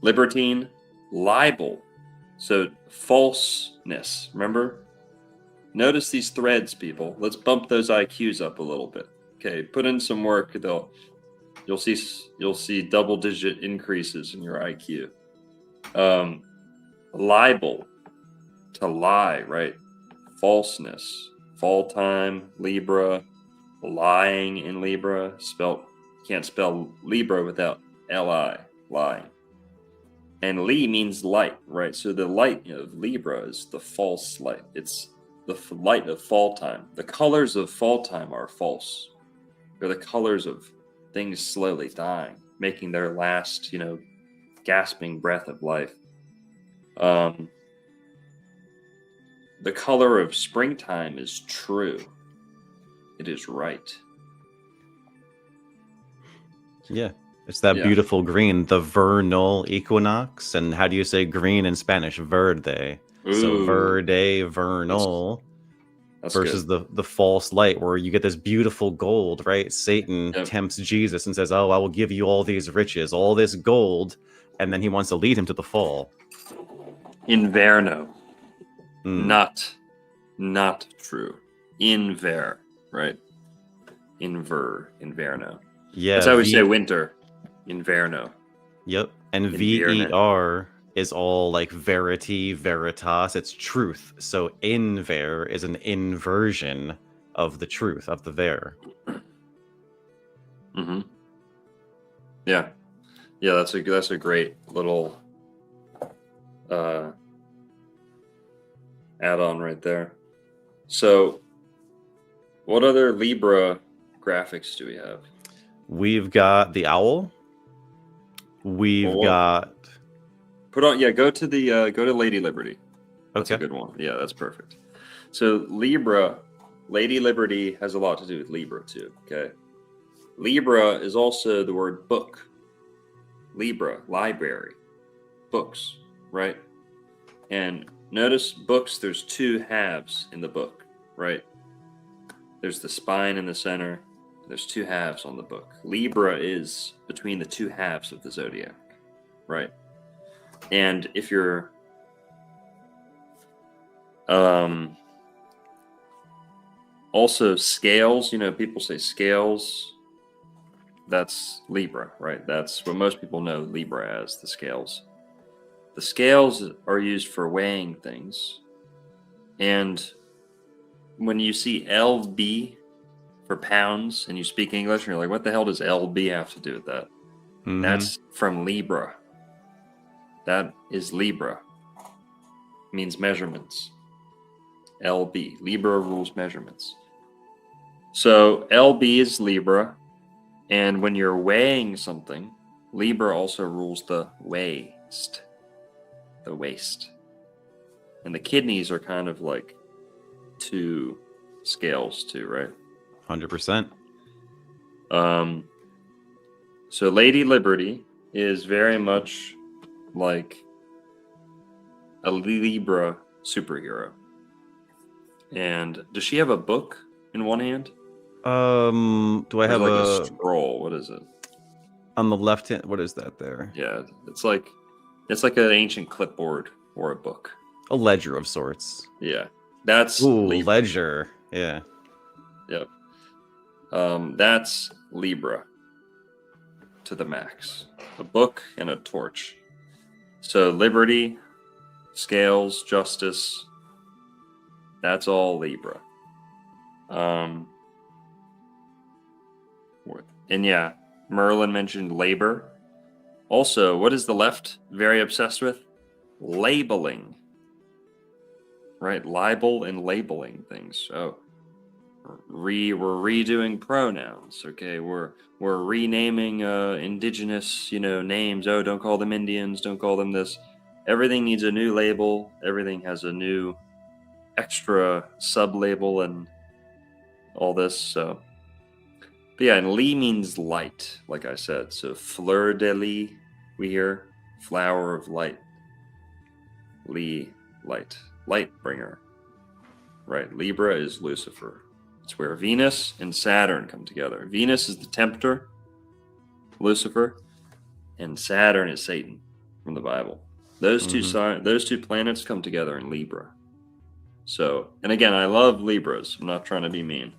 Libertine. Libel. So falseness. Remember? Notice these threads, people. Let's bump those IQs up a little bit. Okay, put in some work. You'll see double-digit increases in your IQ. Libel, to lie, right? Falseness, fall time, Libra, lying in Libra. Can't spell Libra without Li, lying. And Li means light, right? So the light of Libra is the false light. It's the light of fall time. The colors of fall time are false. They're the colors of things slowly dying, making their last, gasping breath of life. The color of springtime is true. It is right. Yeah. It's that beautiful green, the vernal equinox. And how do you say green in Spanish? Verde. Ooh, so verde, vernal, that's versus good. the false light, where you get this beautiful gold, right? Satan tempts Jesus and says, "Oh, I will give you all these riches, all this gold," and then he wants to lead him to the fall. Inverno. Not true. Inver, right? Inverno. Yeah. That's how we say winter. Inverno. Yep. And ver is all like verity, veritas. It's truth. So inver is an inversion of the truth, of the ver. Mm-hmm. Yeah. Yeah, that's a great little add-on right there. So What other Libra graphics do we have? We've got the owl. We've Well, got. Put on, yeah. Go to Lady Liberty. That's a Okay. good one. Yeah, that's perfect. So Libra, Lady Liberty has a lot to do with Libra too. Okay. Libra is also the word book. Libra, library, books, right? And notice books, there's two halves in the book, right? There's the spine in the center. There's two halves on the book. Libra is between the two halves of the zodiac, right? And if you're also scales, people say scales. That's Libra, right? That's what most people know Libra as, the scales. The scales are used for weighing things. And when you see LB for pounds and you speak English and you're like, what the hell does LB have to do with that? Mhm. That's from Libra. That is Libra. It means measurements. LB. Libra rules measurements. So LB is Libra. And when you're weighing something, Libra also rules the waist. The waist. And the kidneys are kind of like two scales too, right? 100%. So Lady Liberty is very much like a Libra superhero. And does she have a book in one hand? Do I have like a a scroll? What is it? on the left hand? What is that there? Yeah, it's like an ancient clipboard or a book. A ledger of sorts. Yeah, that's Ooh, Libra. ledger. Yeah. Yep. That's Libra to the max. A book and a torch. So liberty, scales, justice. That's all Libra. And yeah, Merlin mentioned labor. Also, what is the left very obsessed with? Labeling. Right? Libel and labeling things. So we're redoing pronouns. Okay, we're renaming indigenous, names. Oh, don't call them Indians, don't call them this. Everything needs a new label. Everything has a new extra sub-label and all this. So but yeah, and Li means light, like I said. So fleur de lis, we hear flower of light. Li, light, light bringer. Right, Libra is Lucifer. It's where Venus and Saturn come together. Venus is the tempter, Lucifer, and Saturn is Satan from the Bible. Those two planets come together in Libra. So, and again, I love Libras. I'm not trying to be mean,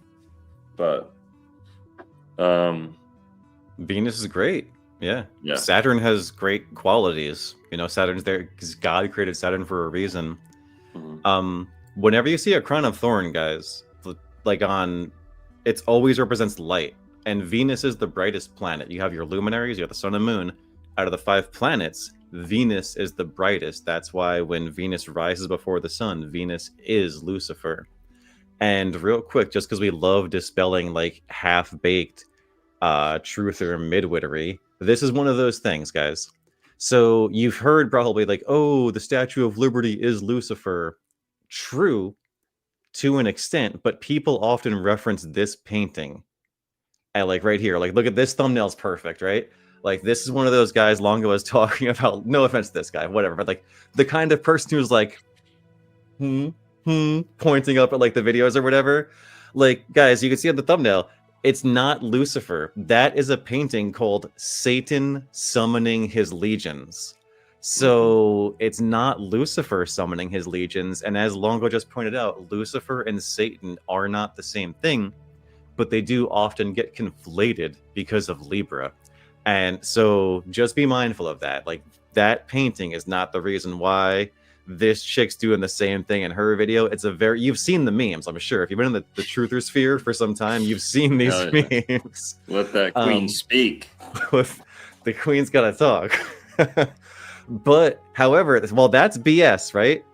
but Venus is great. Yeah. Yeah. Saturn has great qualities. Saturn's there because God created Saturn for a reason. Mhm. Whenever you see a crown of thorn, guys, it always represents light. And Venus is the brightest planet. You have your luminaries, you have the sun and moon. Out of the 5 planets, Venus is the brightest. That's why when Venus rises before the sun, Venus is Lucifer. And real quick, just because we love dispelling like half-baked truth or midwittery, this is one of those things, guys. So you've heard probably like, oh, the Statue of Liberty is Lucifer. True to an extent, but people often reference this painting and like right here, like look at this thumbnail's perfect, right? Like this is one of those guys Longo was talking about. No offense to this guy, whatever, but like the kind of person who's like pointing up at like the videos or whatever. Like guys, you can see on the thumbnail, it's not Lucifer. That is a painting called Satan Summoning His Legions. So it's not Lucifer summoning his legions. And as Longo just pointed out, Lucifer and Satan are not the same thing, but they do often get conflated because of Libra. And so just be mindful of that. Like that painting is not the reason why this chick's doing the same thing in her video. You've seen the memes, I'm sure. If you've been in the truther sphere for some time, you've seen these memes. Let that queen speak. The queen's gotta talk. But however, well, that's BS, right?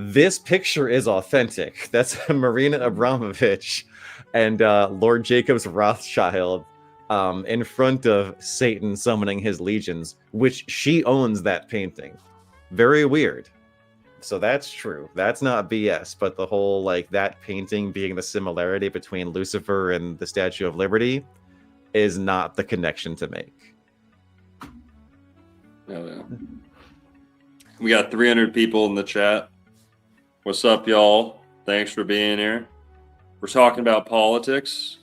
This picture is authentic. That's Marina Abramovich and Lord Jacobs Rothschild in front of Satan summoning his legions, which she owns that painting. Very weird. So that's true. That's not BS, but the whole like that painting being the similarity between Lucifer and the Statue of Liberty is not the connection to make. Oh, yeah. We got 300 people in the chat. What's up, y'all? Thanks for being here. We're talking about politics,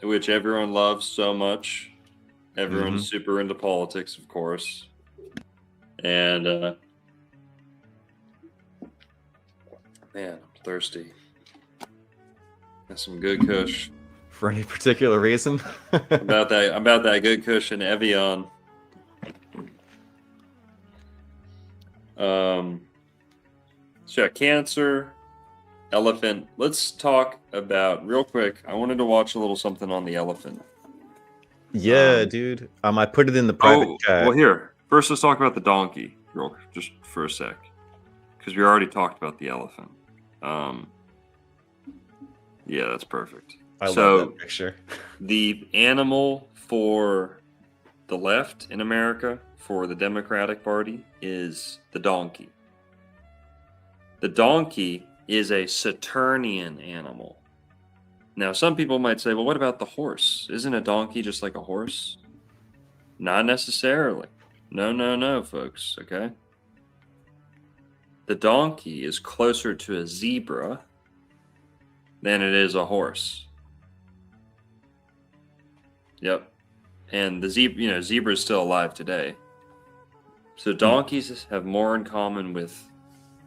which everyone loves so much. Everyone's super into politics, of course. And, man, I'm thirsty. Got some good kush. For any particular reason? about that good kush and Evian. So yeah, Cancer, Elephant. Let's talk about real quick. I wanted to watch a little something on the elephant. Yeah, dude. I put it in the private chat. Well, here. First, let's talk about the donkey, just for a sec, because we already talked about the elephant. Yeah, that's perfect. I love that picture. The animal for the left in America, for the Democratic Party, is the donkey. The donkey is a Saturnian animal. Now, some people might say, well, what about the horse? Isn't a donkey just like a horse? Not necessarily. No, folks, okay? The donkey is closer to a zebra than it is a horse. Yep. And the zebra, zebra is still alive today. So donkeys have more in common with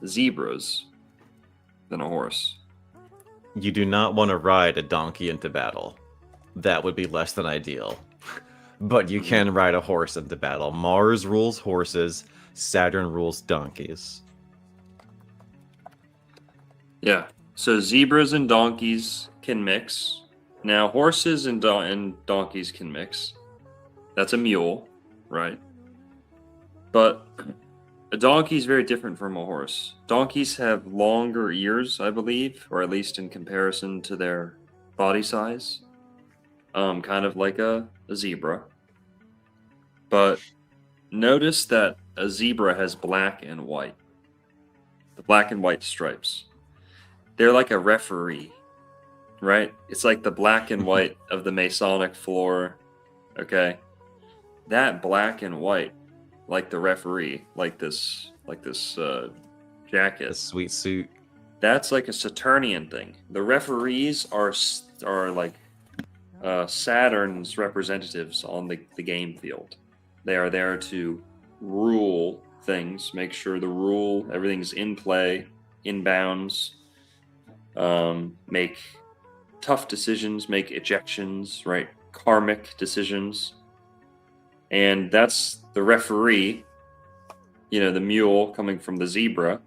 zebras than a horse. You do not want to ride a donkey into battle. That would be less than ideal. But you can ride a horse into battle. Mars rules horses, Saturn rules donkeys. Yeah. So zebras and donkeys can mix. Now horses and donkeys can mix. That's a mule, right? But a donkey is very different from a horse. Donkeys have longer ears, I believe, or at least in comparison to their body size. Kind of like a zebra. But notice that a zebra has black and white. The black and white stripes. They're like a referee, right? It's like the black and white of the Masonic floor, okay? That black and white, like the referee, like this jacket. A sweet suit. That's like a Saturnian thing. The referees are like Saturn's representatives on the game field. They are there to rule things, make sure everything's in play, in bounds, make tough decisions, make ejections, right? Karmic decisions. And that's the referee, the mule coming from the zebra.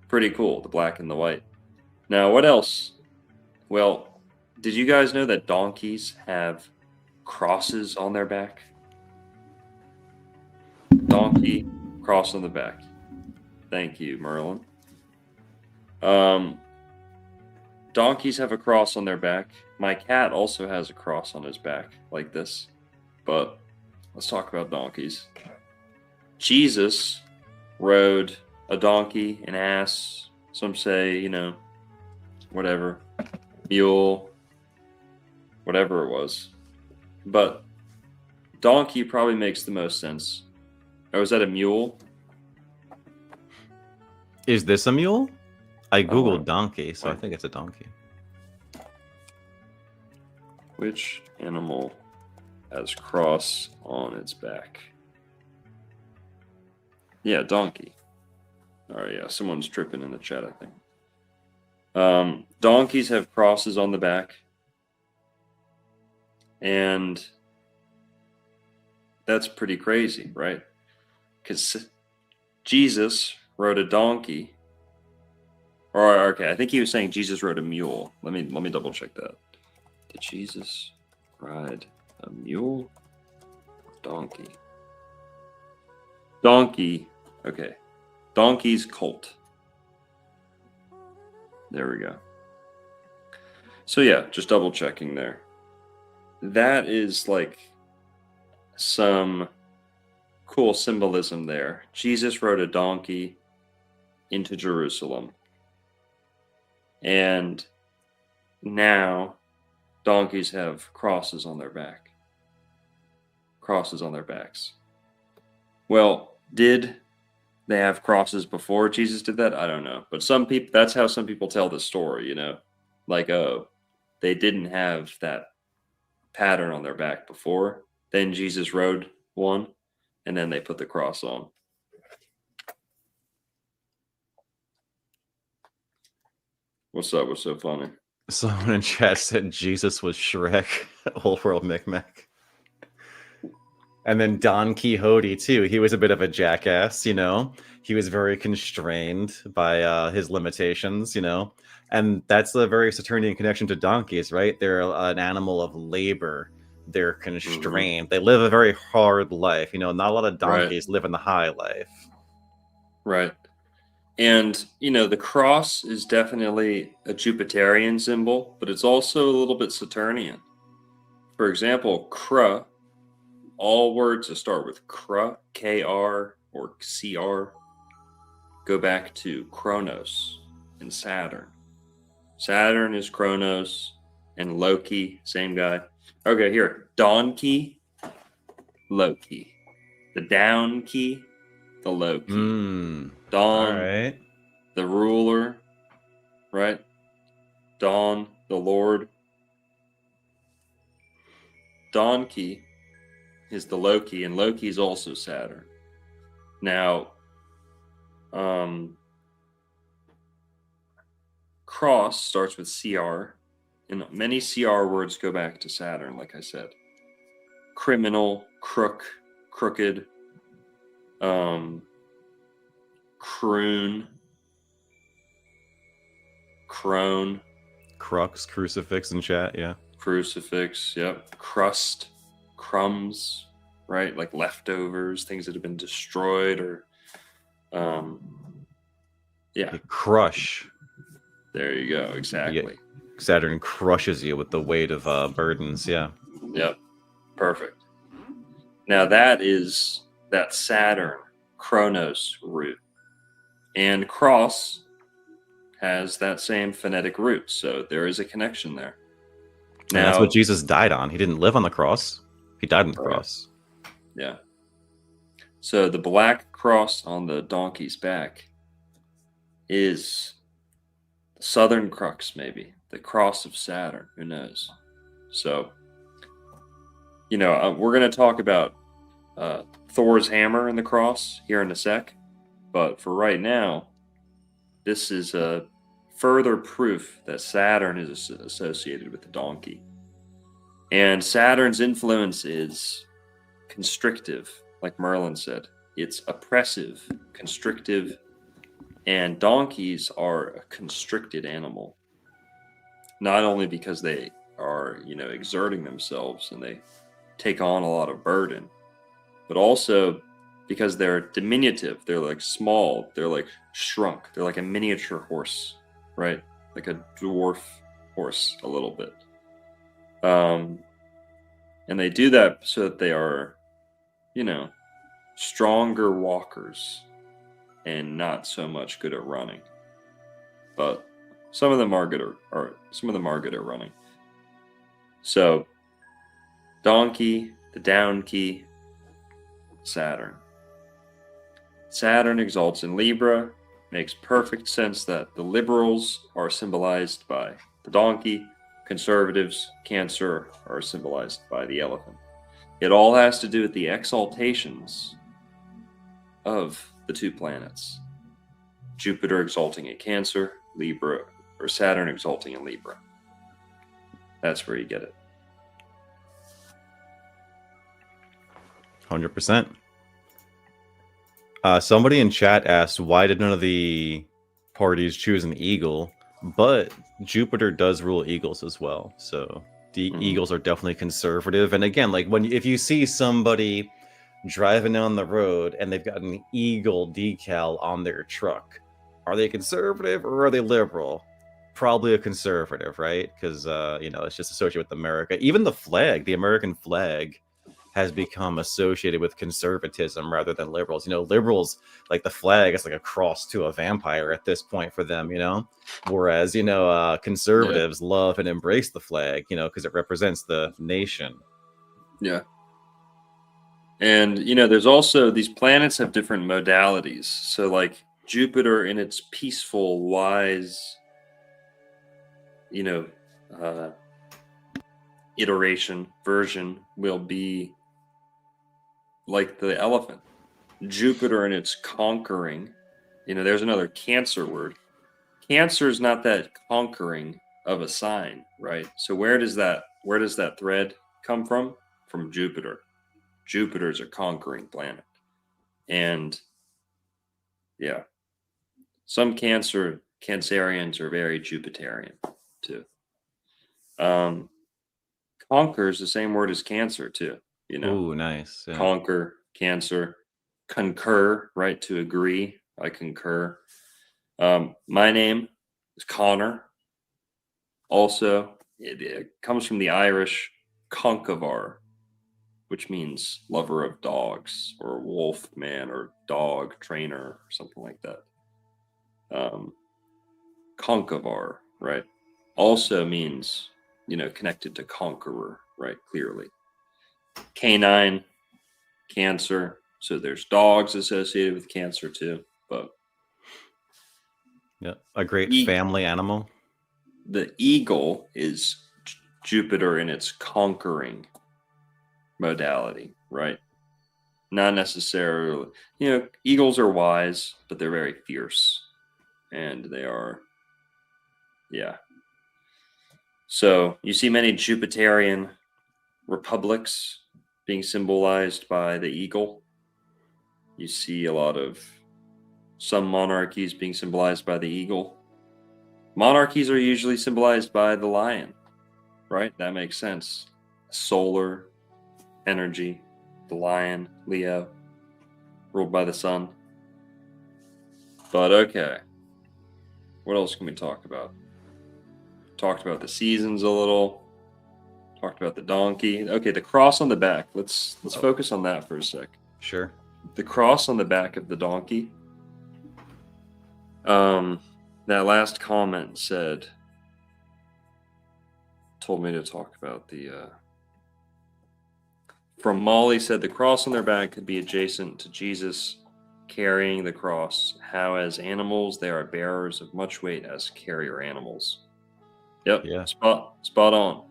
Pretty cool, the black and the white. Now, what else? Well, did you guys know that donkeys have crosses on their back? Donkey, cross on the back. Thank you, Merlin. Donkeys have a cross on their back. My cat also has a cross on his back, like this. But let's talk about donkeys. Jesus rode a donkey, an ass, some say, whatever, mule, whatever it was. But donkey probably makes the most sense. Or is that a mule? Is this a mule? I googled donkey, so I think it's a donkey. Which animal has cross on its back? Yeah, donkey. All right, yeah, someone's tripping in the chat, I think. Donkeys have crosses on the back. And that's pretty crazy, right? Because Jesus rode a donkey. Or, okay, I think he was saying Jesus rode a mule. Let me double check that. Did Jesus ride a mule or donkey? Donkey. Okay. Donkey's colt. There we go. So yeah, just double checking there. That is like some cool symbolism there. Jesus rode a donkey into Jerusalem. And now donkeys have crosses on their back. Crosses on their backs. Well, did they have crosses before Jesus did that? I don't know. But some people, that's how some people tell the story, you know? Like, oh, they didn't have that pattern on their back before. Then Jesus rode one, and then they put the cross on. What's up? What's so funny? Someone in chat said Jesus was Shrek, whole world Micmac. And then Don Quixote too. He was a bit of a jackass, you know. He was very constrained by his limitations, you know. And that's a very Saturnian connection to donkeys, right? They're an animal of labor. They're constrained. They live a very hard life, you know. Not a lot of donkeys live in the high life. Right. And, you know, the cross is definitely a Jupiterian symbol, but it's also a little bit Saturnian. For example, Kra, all words that start with Kra, K-R, or C-R, go back to Kronos and Saturn. Saturn is Kronos, and Loki, same guy. Okay, here, donkey, Loki. The down key, the Loki. Dawn, right. the ruler, right? Dawn, the Lord. Donkey is the Loki, and Loki is also Saturn. Now, cross starts with CR, and many CR words go back to Saturn, like I said. Criminal, crook, crooked, croon, crone, Crux, crucifix in chat, yeah. crucifix, yep. Crust, crumbs, right? Like leftovers, things that have been destroyed, or yeah. Crush. There you go, exactly. Saturn crushes you with the weight of burdens, yeah. Yep, perfect. Now that is that Saturn Kronos root, and cross has that same phonetic root, so there is a connection there. Now, and that's what Jesus died on. He didn't live on the cross. He died on the cross. Yeah. So the black cross on the donkey's back is the Southern Crux, maybe. The cross of Saturn. Who knows? So, you know, we're going to talk about Thor's hammer and the cross here in a sec. But for right now, this is a further proof that Saturn is associated with the donkey. And Saturn's influence is constrictive, like Merlin said. It's oppressive, constrictive, and donkeys are a constricted animal. Not only because they are, you know, exerting themselves and they take on a lot of burden, but also because they're diminutive. They're like small. They're like shrunk. They're like a miniature horse, right? Like a dwarf horse a little bit. And they do that so that they are, you know, stronger walkers and not so much good at running. But some of them are good at running. So donkey, the down key, Saturn. Saturn exalts in Libra. Makes perfect sense that the liberals are symbolized by the donkey. Conservatives, Cancer, are symbolized by the elephant. It all has to do with the exaltations of the two planets. Jupiter exalting in Cancer, Libra, or Saturn exalting in Libra. That's where you get it. 100%. Somebody in chat asked, why did none of the parties choose an eagle? But Jupiter does rule eagles as well. So the eagles are definitely conservative. And again, like if you see somebody driving down the road and they've got an eagle decal on their truck, are they conservative or are they liberal? probably a conservative, right? Because it's just associated with America. Even the flag, the American flag, has become associated with conservatism rather than liberals. Liberals, like the flag is like a cross to a vampire at this point for them. Whereas conservatives love and embrace the flag, because it represents the nation. Yeah. And there's also, these planets have different modalities. So like Jupiter in its peaceful, wise, version will be like the elephant. Jupiter in its conquering, there's another Cancer word. Cancer is not that conquering of a sign, right? So where does that thread come from? From Jupiter. Jupiter's a conquering planet. And yeah, some Cancerians are very Jupiterian too. Conquer is the same word as Cancer too. Ooh, nice. Yeah. Conquer, Cancer, concur, right? To agree. I concur. My name is Connor. Also, it comes from the Irish concavar, which means lover of dogs, or wolf man, or dog trainer, or something like that. Concavar, right? Also means, connected to conqueror, right? Clearly. Canine, Cancer. So there's dogs associated with Cancer too, but yeah, a great family animal. The eagle is Jupiter in its conquering modality, right? Not necessarily, eagles are wise, but they're very fierce, and they are, yeah. So you see many Jupiterian republics being symbolized by the eagle. You see a lot of some monarchies being symbolized by the eagle. Monarchies are usually symbolized by the lion, right? That makes sense. Solar energy, the lion, Leo, ruled by the sun. But okay, what else can we talk about? Talked about the seasons a little. Talked about the donkey. Okay, the cross on the back. Let's focus on that for a sec. Sure. The cross on the back of the donkey. That last comment told me to talk about the. From Molly said the cross on their back could be adjacent to Jesus carrying the cross. How as animals they are bearers of much weight as carrier animals. Yep. Yeah. Spot on.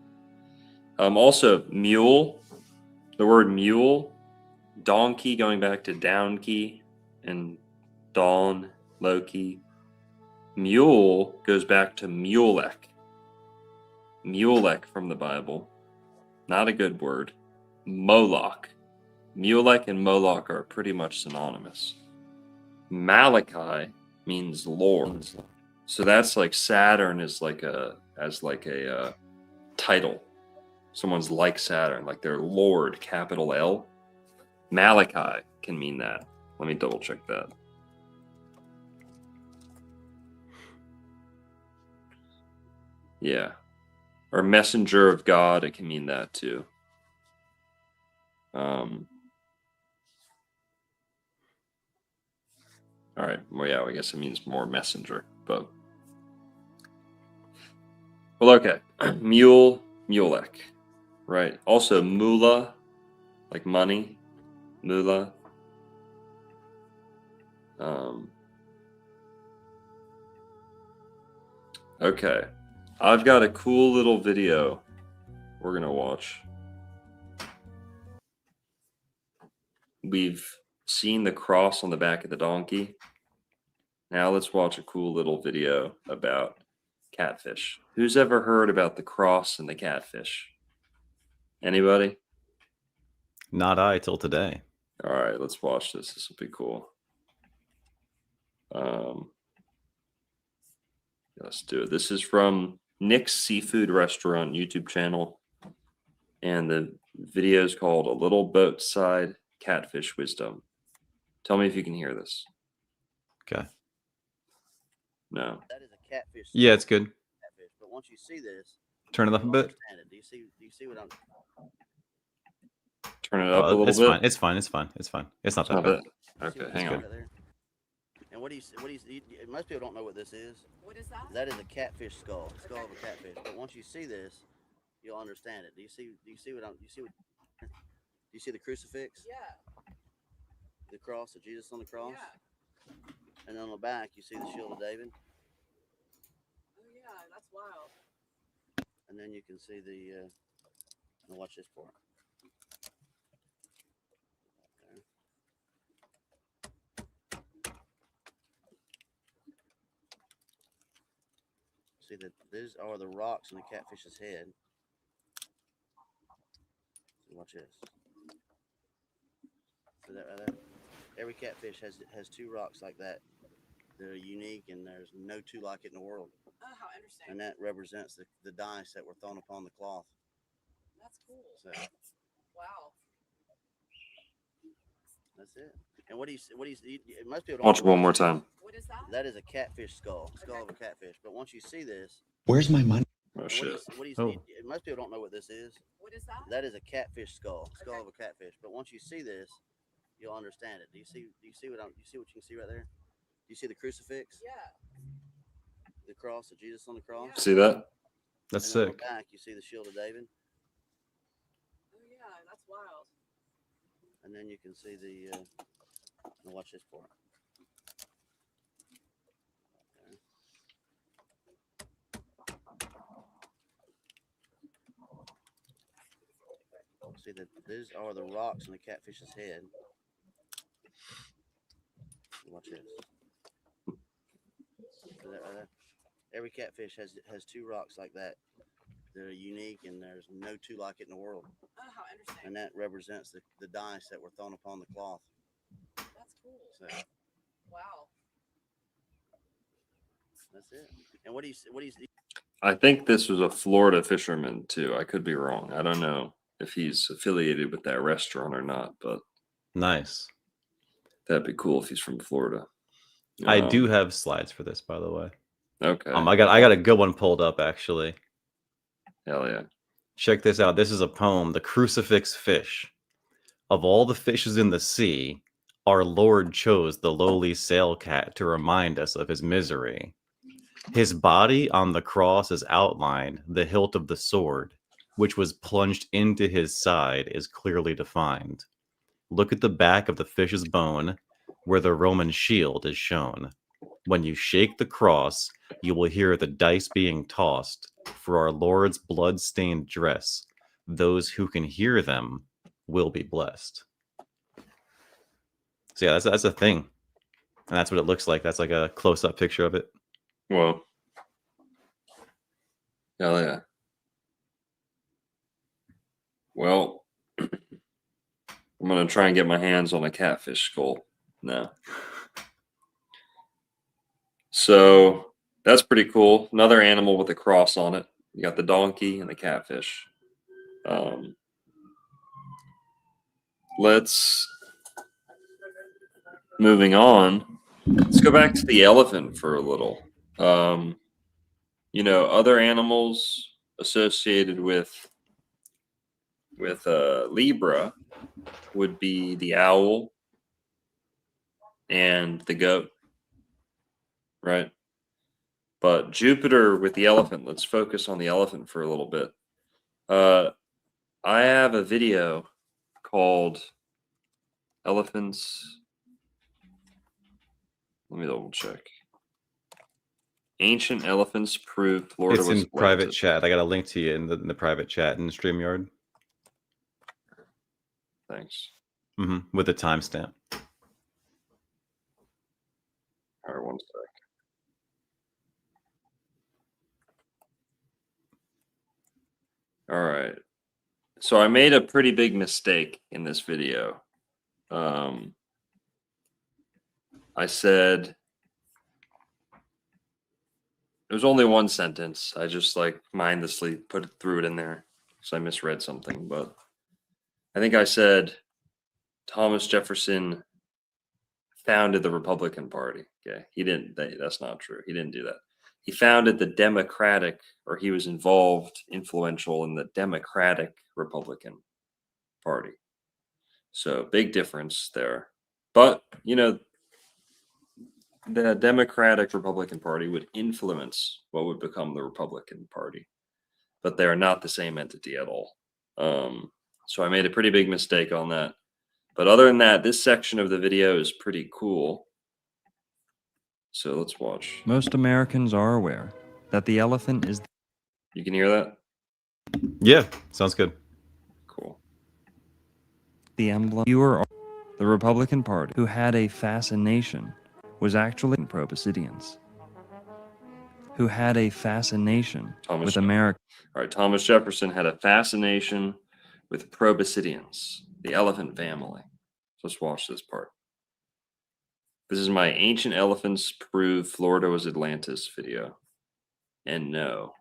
Also, mule. The word mule, donkey, going back to down key and dawn, low key. Mule goes back to mulek. Mulek from the Bible. Not a good word. Moloch. Mulek and Moloch are pretty much synonymous. Malachi means Lord. So that's like Saturn is like a title. Someone's like Saturn, like their Lord, capital L. Malachi can mean that. Let me double check that. Yeah. Or messenger of God, it can mean that too. All right. Well, yeah, I guess it means more messenger, but. Well, okay. Mulek, right? Also, mula, like money, mula. Okay. I've got a cool little video we're going to watch. We've seen the cross on the back of the donkey. Now let's watch a cool little video about catfish. Who's ever heard about the cross and the catfish? Anybody? Not I till today. All right, let's watch this. This will be cool. Let's do it. This is from Nick's Seafood Restaurant YouTube channel. And the video is called A Little Boat Side Catfish Wisdom. Tell me if you can hear this. Okay. No. That is a catfish. Yeah, it's good. once you see this, Turn it up a you'll bit. understand it. Do you see what I'm? Turn it up a little It's bit. fine. It's fine. It's fine. It's fine. It's not that bad. Okay, See hang on. right there? And most people don't know what this is. What is that? That is a catfish skull of a catfish. But once you see this, you'll understand it. Do you see what I'm? Do you see the crucifix? Yeah. The cross of Jesus on the cross. Yeah. And then on the back, you see the shield of David. Oh yeah, that's wild. And then you can see the. Now watch this part. See that these are the rocks in the catfish's head. So watch this. See that right there? Every catfish has two rocks like that. They're unique, and there's no two like it in the world. Oh, how interesting. And that represents the dice that were thrown upon the cloth. That's cool. So Wow. that's it. And most people don't Watch it know one what more this is. time. What is that? That is a catfish skull of a catfish. But once you see this, Where's my money? Oh and shit. most people don't know what this is. What is that? That is a catfish skull of a catfish. But once you see this, you'll understand it. Do you see what you can see right there? Do you see the crucifix? Yeah. The cross of Jesus on the cross. See that? That's And then on sick. the back, you see the shield of David. Oh yeah, that's wild. And then you can see the. Now watch this part. See that these are the rocks in the catfish's head. Watch this. See that right there? Every catfish has two rocks like that. They're unique, and there's no two like it in the world. Oh, how interesting. And that represents the dice that were thrown upon the cloth. That's cool. So Wow. that's it. And what do you see? I think this was a Florida fisherman too. I could be wrong. I don't know if he's affiliated with that restaurant or not, but Nice. that'd be cool if he's from Florida. I do have slides for this, by the way. Okay. I got a good one pulled up actually. Hell yeah. Check this out. This is a poem, The Crucifix Fish. Of all the fishes in the sea, our Lord chose the lowly sail cat to remind us of his misery. His body on the cross is outlined, the hilt of the sword, which was plunged into his side, is clearly defined. Look at the back of the fish's bone, where the Roman shield is shown. When you shake the cross, you will hear the dice being tossed for our Lord's blood-stained dress. Those who can hear them will be blessed. So yeah, that's a thing. And that's what it looks like. That's like a close-up picture of it. Whoa. Hell yeah. Well, I'm going to try and get my hands on a catfish skull now. So that's pretty cool. Another animal with a cross on it. You got the donkey and the catfish. Moving on. Let's go back to the elephant for a little. Other animals associated with Libra would be the owl and the goat, right? But Jupiter with the elephant, let's focus on the elephant for a little bit. I have a video called Elephants. Let me double check. Ancient elephants prove Florida It's was in private planted. chat. I got a link to you in the private chat in StreamYard. Thanks. With a timestamp. All right, one sec. All right. So I made a pretty big mistake in this video. I said it was only one sentence. I just mindlessly threw it in there because I misread something. But I think I said Thomas Jefferson founded the Republican Party. Okay, he didn't. That's not true. He didn't do that. He founded the Democratic, or he was influential in the Democratic Republican Party. So big difference there. But, the Democratic Republican Party would influence what would become the Republican Party, but they are not the same entity at all. So I made a pretty big mistake on that. But other than that, this section of the video is pretty cool. So let's watch. Most Americans are aware that the elephant is You can hear that? Yeah, sounds good. Cool. the emblem. Fewer are the Republican Party, who had a fascination, was actually pro-Basidians, who had a fascination Thomas with Jefferson. America. All right, Thomas Jefferson had a fascination with proboscideans, the elephant family. So let's watch this part. This is my Ancient Elephants Prove Florida Was Atlantis video. And no,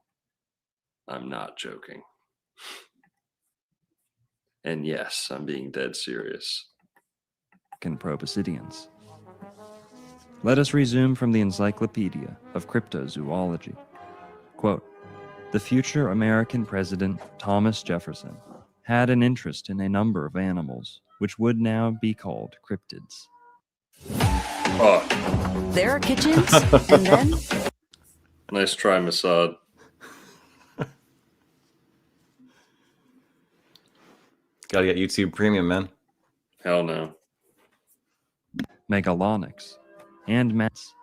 I'm not joking. And yes, I'm being dead serious. Proboscideans. Let us resume from the Encyclopedia of Cryptozoology. Quote, the future American president, Thomas Jefferson, had an interest in a number of animals, which would now be called cryptids. Oh, There are kitchens, and then nice try, Masad. Gotta get YouTube Premium, man. Hell no. Megalonyx, and mats,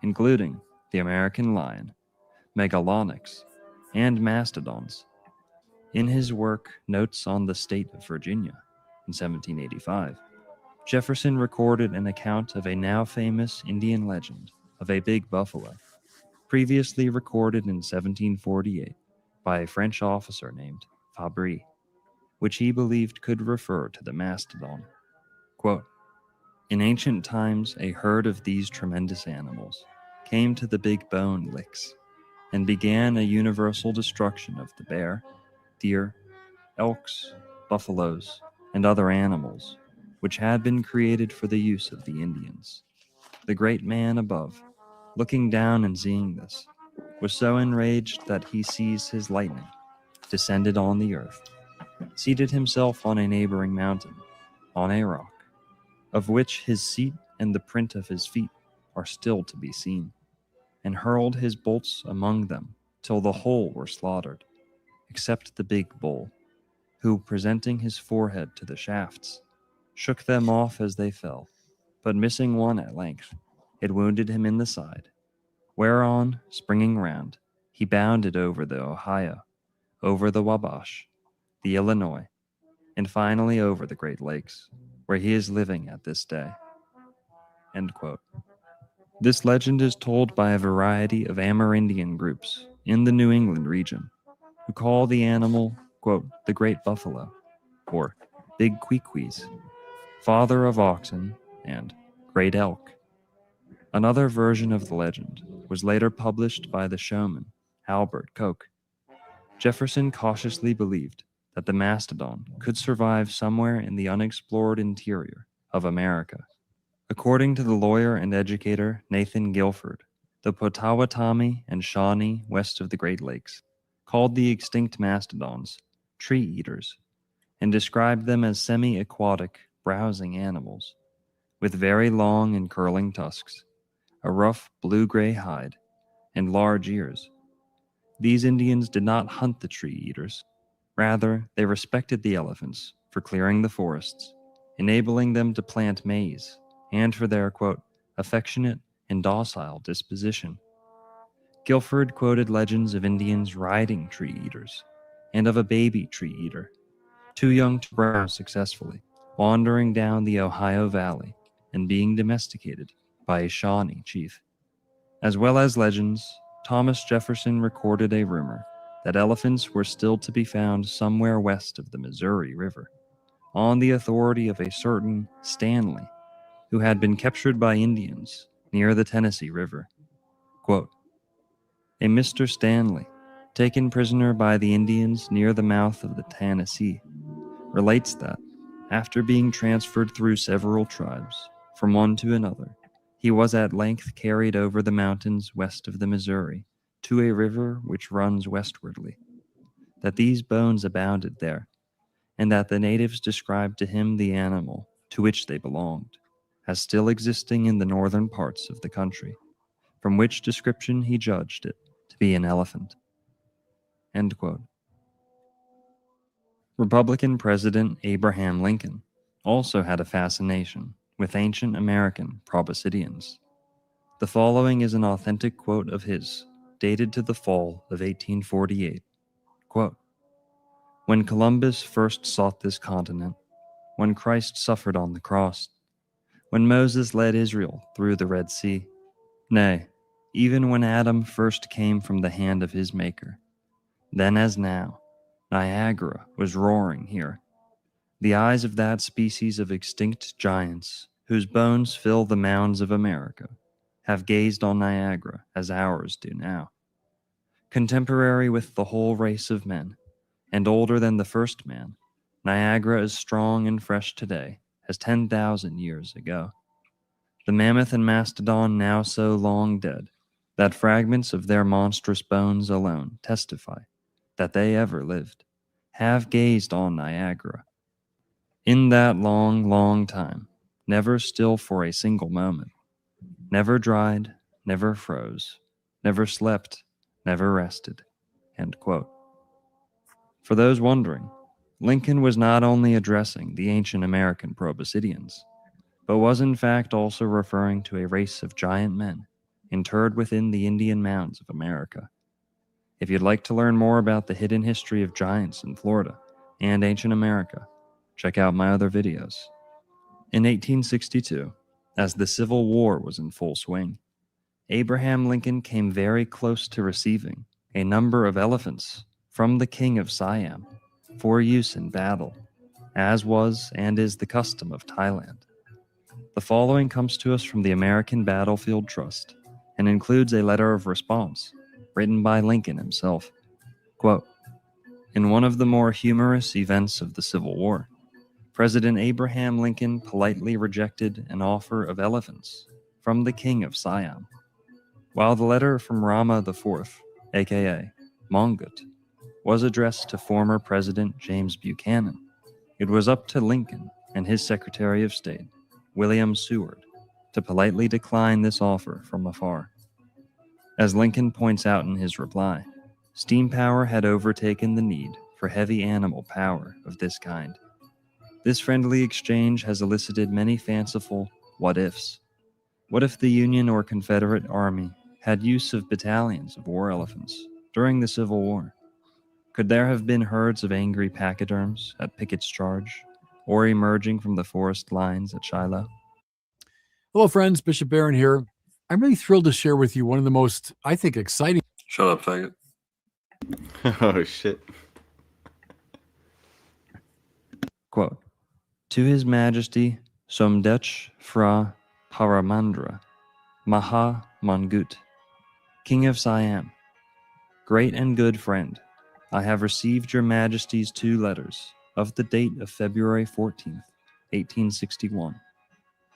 including the American lion, megalonyx, and mastodons. In his work Notes on the State of Virginia in 1785, Jefferson recorded an account of a now famous Indian legend of a big buffalo, previously recorded in 1748 by a French officer named Fabry, which he believed could refer to the mastodon. Quote, in ancient times, a herd of these tremendous animals came to the Big Bone Licks and began a universal destruction of the bear, deer, elks, buffaloes, and other animals, which had been created for the use of the Indians. The great man above, looking down and seeing this, was so enraged that he seized his lightning, descended on the earth, seated himself on a neighboring mountain, on a rock, of which his seat and the print of his feet are still to be seen, and hurled his bolts among them till the whole were slaughtered, except the big bull, who, presenting his forehead to the shafts, shook them off as they fell, but missing one at length, it wounded him in the side, whereon, springing round, he bounded over the Ohio, over the Wabash, the Illinois, and finally over the Great Lakes, where he is living at this day. End quote. This legend is told by a variety of Amerindian groups in the New England region, who call the animal, quote, the Great Buffalo, or Big Queequees, father of oxen, and Great Elk. Another version of the legend was later published by the showman, Albert Koch. Jefferson cautiously believed that the mastodon could survive somewhere in the unexplored interior of America. According to the lawyer and educator Nathan Guilford, the Potawatomi and Shawnee west of the Great Lakes called the extinct mastodons tree eaters and described them as semi-aquatic, browsing animals with very long and curling tusks, a rough blue-gray hide, and large ears. These Indians did not hunt the tree eaters. Rather, they respected the elephants for clearing the forests, enabling them to plant maize, and for their, quote, affectionate and docile disposition. Guilford quoted legends of Indians riding tree eaters, and of a baby tree eater, too young to browse successfully, wandering down the Ohio Valley and being domesticated by a Shawnee chief. As well as legends, Thomas Jefferson recorded a rumor that elephants were still to be found somewhere west of the Missouri River, on the authority of a certain Stanley, who had been captured by Indians near the Tennessee River. Quote, a Mr. Stanley, taken prisoner by the Indians near the mouth of the Tennessee, relates that, after being transferred through several tribes, from one to another, he was at length carried over the mountains west of the Missouri to a river which runs westwardly, that these bones abounded there, and that the natives described to him the animal to which they belonged, as still existing in the northern parts of the country, from which description he judged it to be an elephant. End quote. Republican President Abraham Lincoln also had a fascination with ancient American proboscideans. The following is an authentic quote of his, dated to the fall of 1848. Quote, "When Columbus first sought this continent, when Christ suffered on the cross, when Moses led Israel through the Red Sea, nay, even when Adam first came from the hand of his Maker, then as now, Niagara was roaring here. The eyes of that species of extinct giants, whose bones fill the mounds of America, have gazed on Niagara as ours do now. Contemporary with the whole race of men, and older than the first man, Niagara is strong and fresh today as 10,000 years ago. The mammoth and mastodon now so long dead, that fragments of their monstrous bones alone testify that they ever lived, have gazed on Niagara. In that long, long time, never still for a single moment, never dried, never froze, never slept, never rested." End quote. For those wondering, Lincoln was not only addressing the ancient American proboscideans, but was in fact also referring to a race of giant men interred within the Indian mounds of America. If you'd like to learn more about the hidden history of giants in Florida and ancient America, check out my other videos. In 1862, as the Civil War was in full swing, Abraham Lincoln came very close to receiving a number of elephants from the King of Siam for use in battle, as was and is the custom of Thailand. The following comes to us from the American Battlefield Trust and includes a letter of response written by Lincoln himself. Quote, "In one of the more humorous events of the Civil War, President Abraham Lincoln politely rejected an offer of elephants from the King of Siam. While the letter from Rama IV, aka Mongut, was addressed to former President James Buchanan, it was up to Lincoln and his Secretary of State, William Seward, to politely decline this offer from afar. As Lincoln points out in his reply, steam power had overtaken the need for heavy animal power of this kind. This friendly exchange has elicited many fanciful what-ifs. What if the Union or Confederate Army had use of battalions of war elephants during the Civil War? Could there have been herds of angry pachyderms at Pickett's Charge, or emerging from the forest lines at Shiloh?" Hello, friends. Bishop Barron here. I'm really thrilled to share with you one of the most, I think, exciting. Shut up, faggot. Oh shit. Quote, "To His Majesty Somdetch Phra Paramandra, Maha Mongut, King of Siam, great and good friend, I have received your Majesty's 2 letters of the date of February 14th, 1861.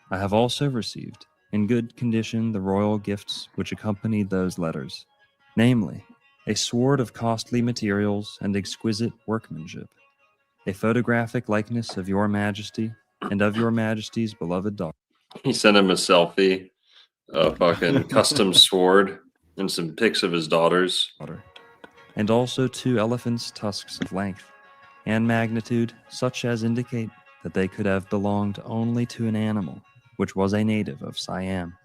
I have also received in good condition the royal gifts which accompanied those letters, namely, a sword of costly materials and exquisite workmanship, a photographic likeness of your Majesty and of your Majesty's beloved daughter." He sent him a selfie, a fucking custom sword, and some pics of his daughters. And also 2 elephants' tusks of length and magnitude such as indicate that they could have belonged only to an animal which was a native of Siam.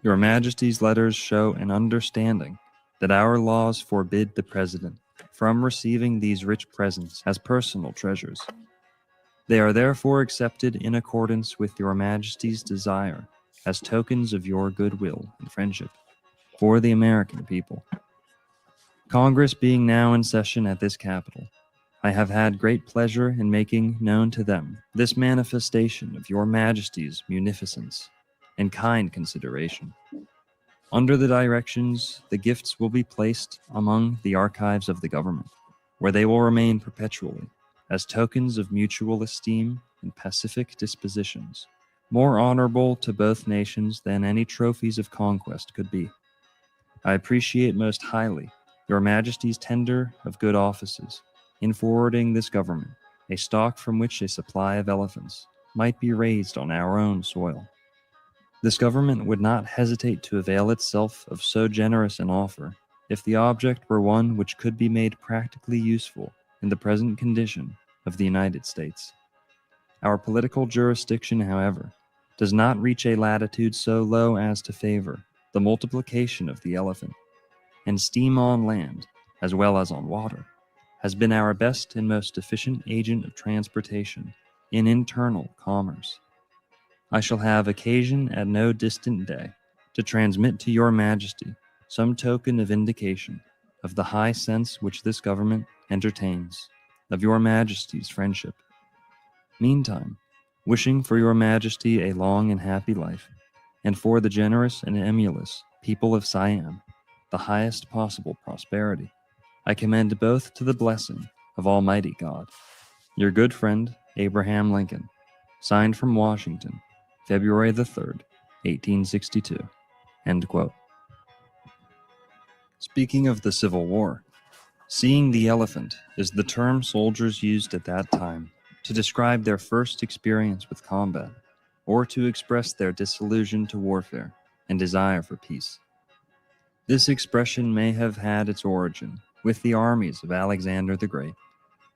Your Majesty's letters show an understanding that our laws forbid the President from receiving these rich presents as personal treasures. They are therefore accepted in accordance with your Majesty's desire as tokens of your goodwill and friendship for the American people. Congress being now in session at this Capitol, I have had great pleasure in making known to them this manifestation of your Majesty's munificence and kind consideration. Under the directions, the gifts will be placed among the archives of the government, where they will remain perpetually as tokens of mutual esteem and pacific dispositions, more honorable to both nations than any trophies of conquest could be. I appreciate most highly your Majesty's tender of good offices in forwarding this government a stock from which a supply of elephants might be raised on our own soil. This government would not hesitate to avail itself of so generous an offer if the object were one which could be made practically useful in the present condition of the United States. Our political jurisdiction, however, does not reach a latitude so low as to favor the multiplication of the elephant, and steam on land, as well as on water, has been our best and most efficient agent of transportation in internal commerce. I shall have occasion at no distant day to transmit to your Majesty some token of indication of the high sense which this government entertains of your Majesty's friendship. Meantime, wishing for your Majesty a long and happy life, and for the generous and emulous people of Siam the highest possible prosperity, I commend both to the blessing of Almighty God. Your good friend, Abraham Lincoln. Signed from Washington, February the 3rd, 1862. End quote. Speaking of the Civil War, seeing the elephant is the term soldiers used at that time to describe their first experience with combat, or to express their disillusion to warfare and desire for peace. This expression may have had its origin with the armies of Alexander the Great,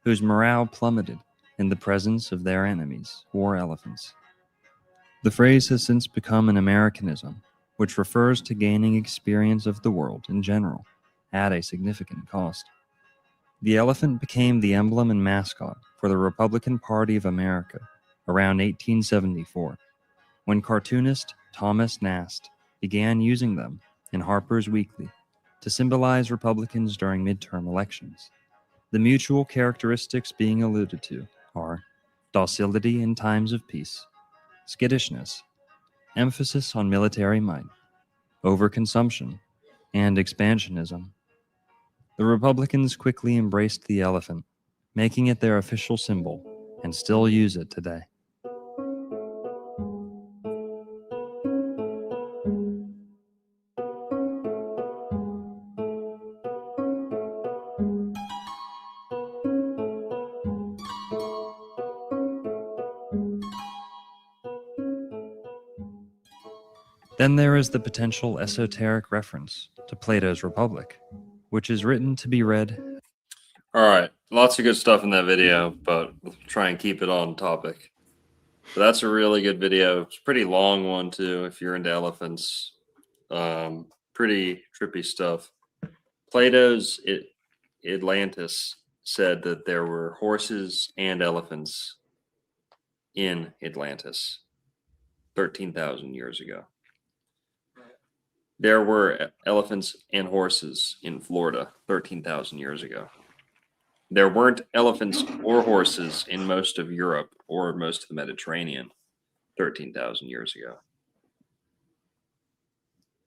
whose morale plummeted in the presence of their enemies, war elephants. The phrase has since become an Americanism, which refers to gaining experience of the world in general at a significant cost. The elephant became the emblem and mascot for the Republican Party of America around 1874, when cartoonist Thomas Nast began using them in Harper's Weekly to symbolize Republicans during midterm elections. The mutual characteristics being alluded to are docility in times of peace, skittishness, emphasis on military might, overconsumption, and expansionism. The Republicans quickly embraced the elephant, making it their official symbol, and still use it today. Then there is the potential esoteric reference to Plato's Republic, which is written to be read. All right, lots of good stuff in that video, but we'll try and keep it on topic. But that's a really good video. It's a pretty long one too, if you're into elephants. Pretty trippy stuff. Plato's Atlantis said that there were horses and elephants in Atlantis 13,000 years ago. There were elephants and horses in Florida 13,000 years ago. There weren't elephants or horses in most of Europe or most of the Mediterranean 13,000 years ago.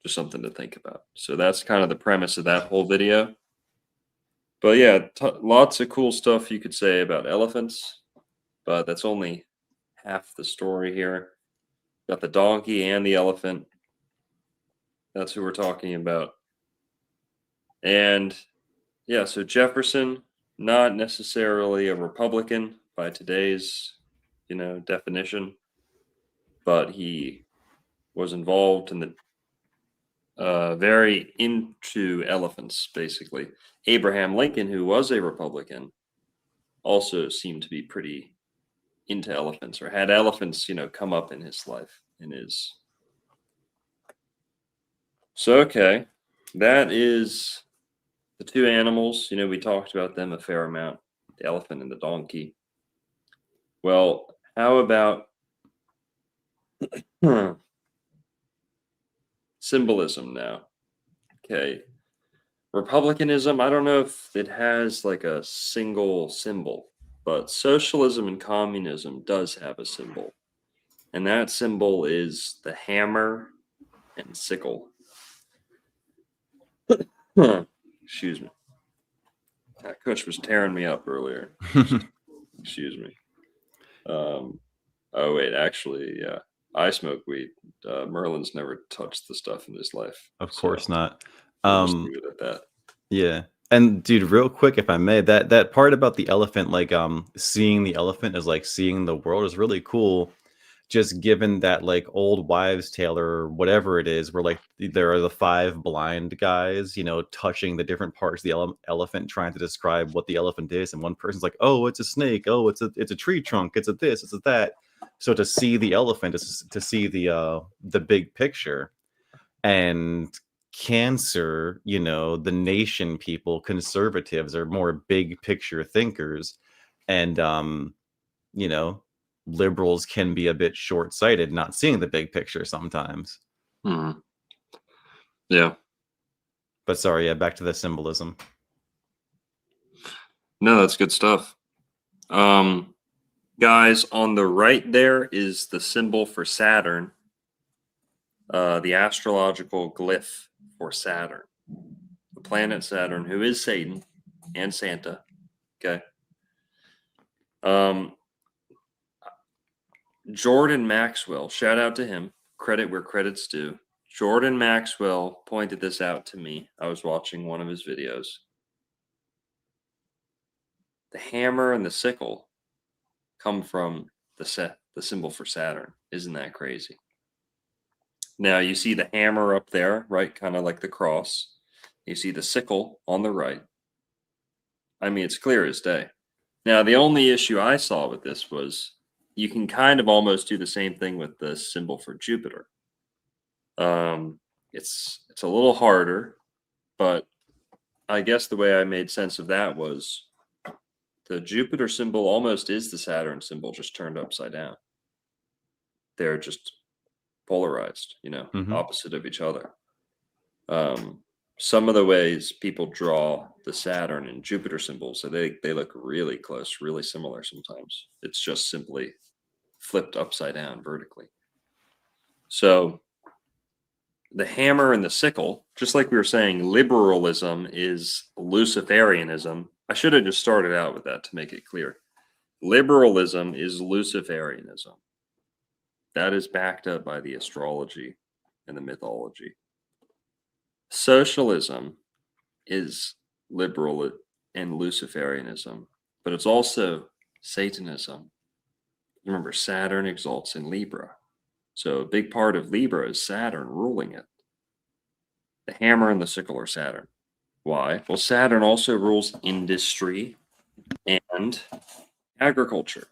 Just something to think about. So that's kind of the premise of that whole video. But yeah, lots of cool stuff you could say about elephants, but that's only half the story here. Got the donkey and the elephant. That's who we're talking about. And yeah, so Jefferson, not necessarily a Republican by today's, definition, but he was involved in the very into elephants, basically. Abraham Lincoln, who was a Republican, also seemed to be pretty into elephants, or had elephants, come up in his life, So, okay, that is the two animals. We talked about them a fair amount, the elephant and the donkey. Well, how about symbolism now? Okay. Republicanism, I don't know if it has like a single symbol, but socialism and communism does have a symbol. And that symbol is the hammer and sickle. Excuse me. That Kush was tearing me up earlier. Excuse me. Oh, wait, actually, yeah. I smoke weed. Merlin's never touched the stuff in his life. Of course not. We'll just Um, leave it at that. yeah. And dude, real quick, if I may, that part about the elephant, like seeing the elephant as like seeing the world is really cool. Just given that like old wives' tale or whatever it is, where like there are the five blind guys, you know, touching the different parts of the elephant, trying to describe what the elephant is, and one person's like, "Oh, it's a snake. Oh, it's a tree trunk. It's a this. It's a that." So to see the elephant is to see the big picture. And Cancer, you know, the nation people, conservatives are more big picture thinkers, and you know, liberals can be a bit short-sighted, not seeing the big picture sometimes. Mhm. Yeah. But sorry, yeah, back to the symbolism. No, that's good stuff. Guys, on the right there is the symbol for Saturn, the astrological glyph for Saturn, the planet Saturn, who is Satan and Santa. Okay. Jordan Maxwell, shout out to him. Credit where credit's due. Jordan Maxwell pointed this out to me. I was watching one of his videos. The hammer and the sickle come from the symbol for Saturn. Isn't that crazy? Now you see the hammer up there, right? Kind of like the cross. You see the sickle on the right. I mean, it's clear as day. Now, the only issue I saw with this was you can kind of almost do the same thing with the symbol for Jupiter. It's a little harder, but I guess the way I made sense of that was the Jupiter symbol almost is the Saturn symbol, just turned upside down. They're just polarized, you know, opposite of each other. Some of the ways people draw the Saturn and Jupiter symbols, so they look really close, really similar sometimes. It's just simply flipped upside down vertically. So the hammer and the sickle, just like we were saying, liberalism is Luciferianism. I should have just started out with that to make it clear. Liberalism is Luciferianism. That is backed up by the astrology and the mythology. Socialism is liberal and Luciferianism, but it's also Satanism. Remember, Saturn exalts in Libra. So a big part of Libra is Saturn ruling it. The hammer and the sickle are Saturn. Why? Well, Saturn also rules industry and agriculture.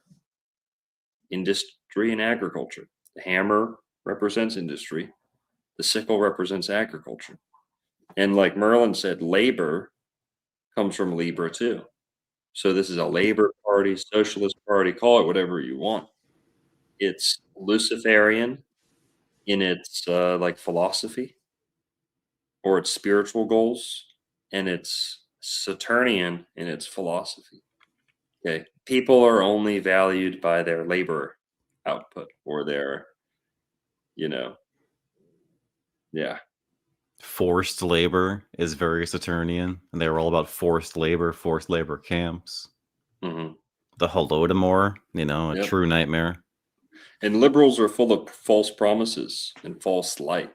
Industry and agriculture. The hammer represents industry. The sickle represents agriculture. And like Merlin said, labor comes from Libra too. So this is a Labor Party, Socialist Party, call it whatever you want. It's Luciferian in its like philosophy or its spiritual goals, and it's Saturnian in its philosophy. Okay, people are only valued by their labor output or their, you know, yeah. Forced labor is very Saturnian, and they were all about forced labor camps. Mm-hmm. The Holodomor, you know, a true nightmare. And liberals are full of false promises and false light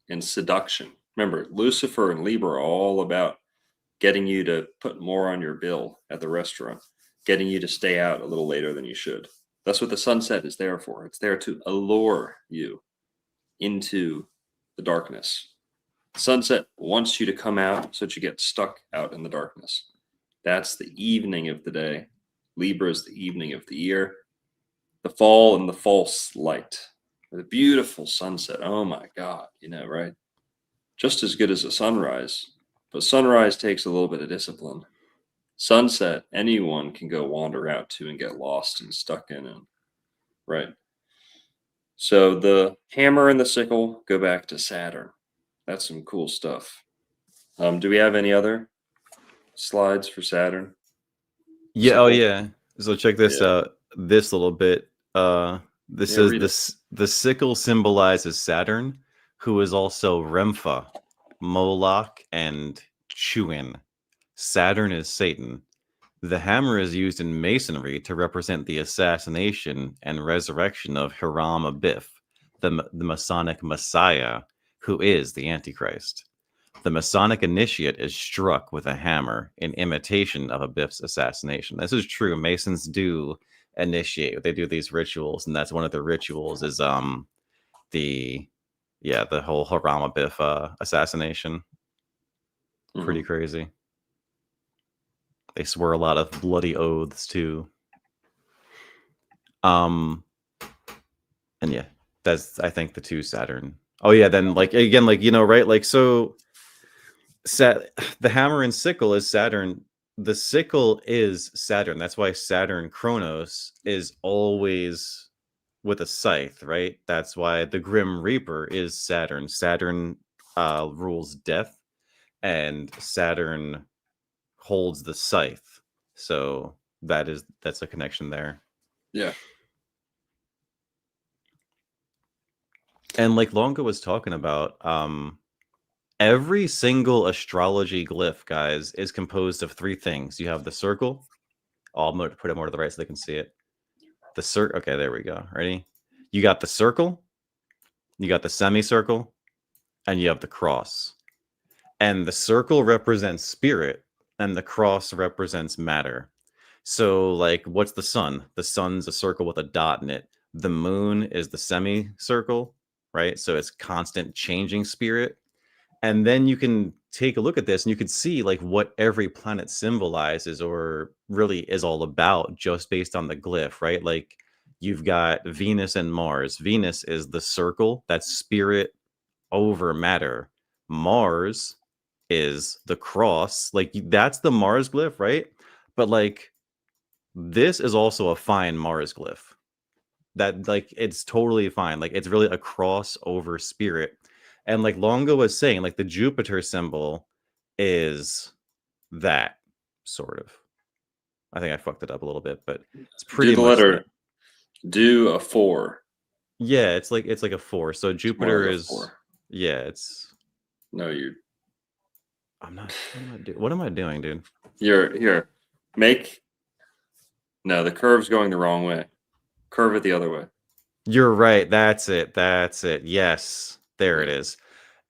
and seduction. Remember, Lucifer and Libra are all about getting you to put more on your bill at the restaurant, getting you to stay out a little later than you should. That's what the sunset is there for. It's there to allure you into the darkness. Sunset wants you to come out so that you get stuck out in the darkness. That's the evening of the day. Libra is the evening of the year. The fall and the false light. The beautiful sunset. Oh my God, you know, right? Just as good as a sunrise. But sunrise takes a little bit of discipline. Sunset, anyone can go wander out to and get lost and stuck in it. Right. So the hammer and the sickle go back to Saturn. That's some cool stuff. Do we have any other slides for Saturn? Yeah. Sickle? Oh, yeah. So check this out. This little bit. This says the sickle symbolizes Saturn, who is also Rempha, Moloch, and Chuin. Saturn is Satan. The hammer is used in Masonry to represent the assassination and resurrection of Hiram Abiff, the Masonic Messiah, who is the Antichrist. the Masonic initiate is struck with a hammer in imitation of a Biff's assassination. This is true. Masons do initiate. They do these rituals, and that's one of the rituals is the whole Harama Biff assassination. Pretty crazy. They swear a lot of bloody oaths too. And yeah, that's I think the two Saturn. Oh yeah, then like again, like right, like so the hammer and sickle is Saturn. The sickle is Saturn. That's why Saturn Chronos is always with a scythe, right? That's why the Grim Reaper is Saturn. Saturn rules death, and Saturn holds the scythe. So that's a connection there. Yeah. And like Longo was talking about, every single astrology glyph, guys, is composed of three things. You have the circle. Oh, I'm going to put it more to the right so they can see it. The circle. Okay, there we go. Ready? You got the circle, you got the semicircle, and you have the cross. And the circle represents spirit, and the cross represents matter. So, like, what's the sun? The sun's a circle with a dot in it. The moon is the semicircle, right? So it's constant changing spirit. And then you can take a look at this and you can see like what every planet symbolizes or really is all about just based on the glyph, right? Like you've got Venus and Mars. Venus is the circle, that's spirit over matter. Mars is the cross, like that's the Mars glyph, right? But like this is also a fine Mars glyph. That like it's totally fine. Like it's really a cross over spirit. And like Longo was saying, like the Jupiter symbol is that sort of. I think I fucked it up a little bit, but it's pretty Do the much letter. that. Do a 4. Yeah, it's like a 4. So Jupiter like a is 4. yeah, it's No, you. what am I doing, dude? You're here. No, the curve's going the wrong way. Curve it the other way. You're right. That's it. That's it. Yes. There it is.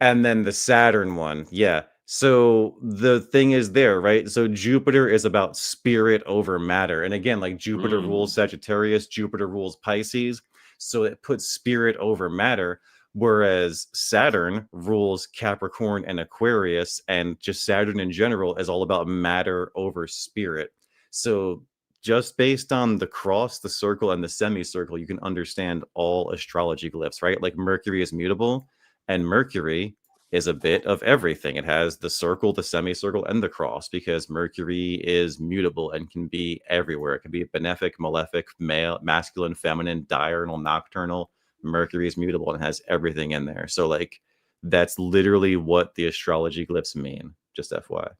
And then the Saturn one. Yeah. So the thing is there, right? So Jupiter is about spirit over matter. And again, like Jupiter rules Sagittarius, Jupiter rules Pisces. So it puts spirit over matter. Whereas Saturn rules Capricorn and Aquarius. And just Saturn in general is all about matter over spirit. So just based on the cross, the circle, and the semicircle, you can understand all astrology glyphs, right? Like Mercury is mutable, and Mercury is a bit of everything. It has the circle, the semicircle, and the cross because Mercury is mutable and can be everywhere. It can be benefic, malefic, male, masculine, feminine, diurnal, nocturnal. Mercury is mutable and has everything in there. So, like, that's literally what the astrology glyphs mean. Just FYI.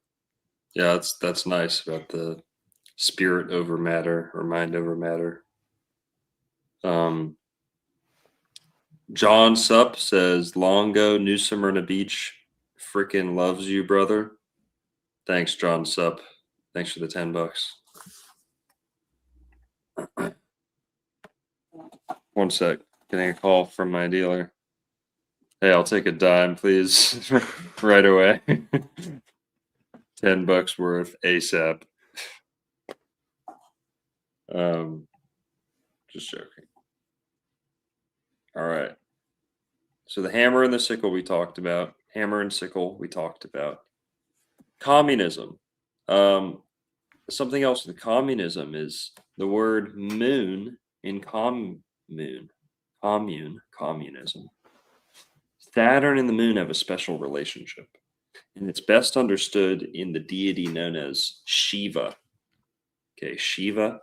Yeah, that's nice about the spirit over matter or mind over matter. John Sup says, Longo, New Smyrna Beach, freaking loves you, brother. Thanks, John Sup. Thanks for the $10. 1 sec. Getting a call from my dealer. Hey, I'll take a dime, please. Right away. $10 worth ASAP. Just joking. All right. So the hammer and the sickle we talked about. Hammer and sickle we talked about. Communism. Something else with communism is the word moon in communism. Saturn and the moon have a special relationship, and it's best understood in the deity known as Shiva. Okay, Shiva.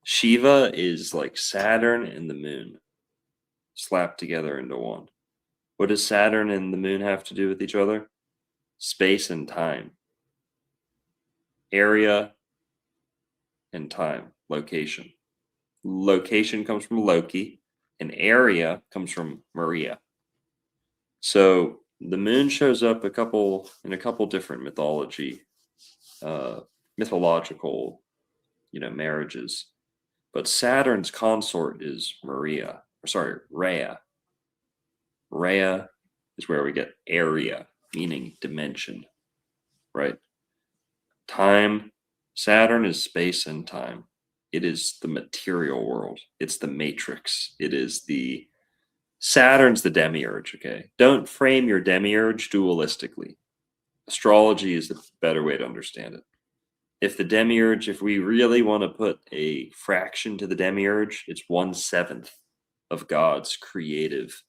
Shiva is like Saturn and the moon slapped together into one. What does Saturn and the moon have to do with each other? Space and time. Area and time. Location. Location comes from Loki, and area comes from Maria. So the moon shows up in a couple different mythological, marriages. But Saturn's consort is Rhea. Rhea is where we get area meaning dimension, right? Time, Saturn is space and time. It is the material world. It's the matrix. It is the Saturn's the demiurge, okay? Don't frame your demiurge dualistically. Astrology is the better way to understand it. If the demiurge, if we really want to put a fraction to the demiurge, it's 1/7 of God's creative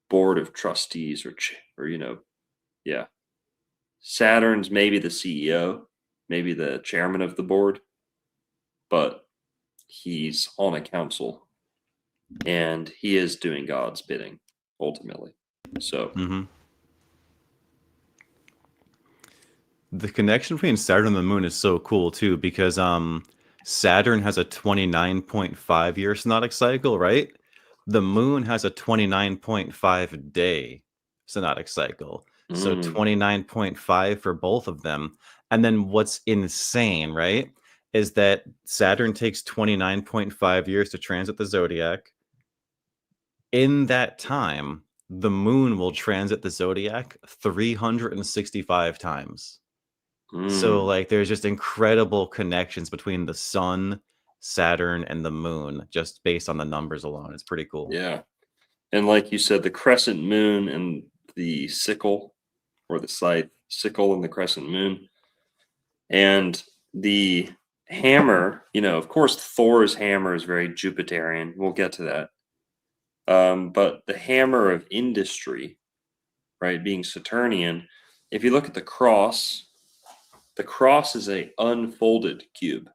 board of trustees, or yeah. Saturn's maybe the CEO, maybe the chairman of the board, but he's on a council and he is doing God's bidding ultimately. So The connection between Saturn and the moon is so cool too, because Saturn has a 29.5 year synodic cycle, right? The moon has a 29.5 day synodic cycle. So 29.5 for both of them. And then what's insane, right, is that Saturn takes 29.5 years to transit the zodiac. In that time, the moon will transit the zodiac 365 times. So like there's just incredible connections between the sun, Saturn, and the moon just based on the numbers alone. It's pretty cool. yeah. And like you said, the crescent moon and the sickle, or the scythe, sickle and the crescent moon, and the hammer, of course, Thor's hammer is very Jupiterian. We'll get to that. But the hammer of industry, right, being Saturnian, if you look at the cross is a unfolded cube.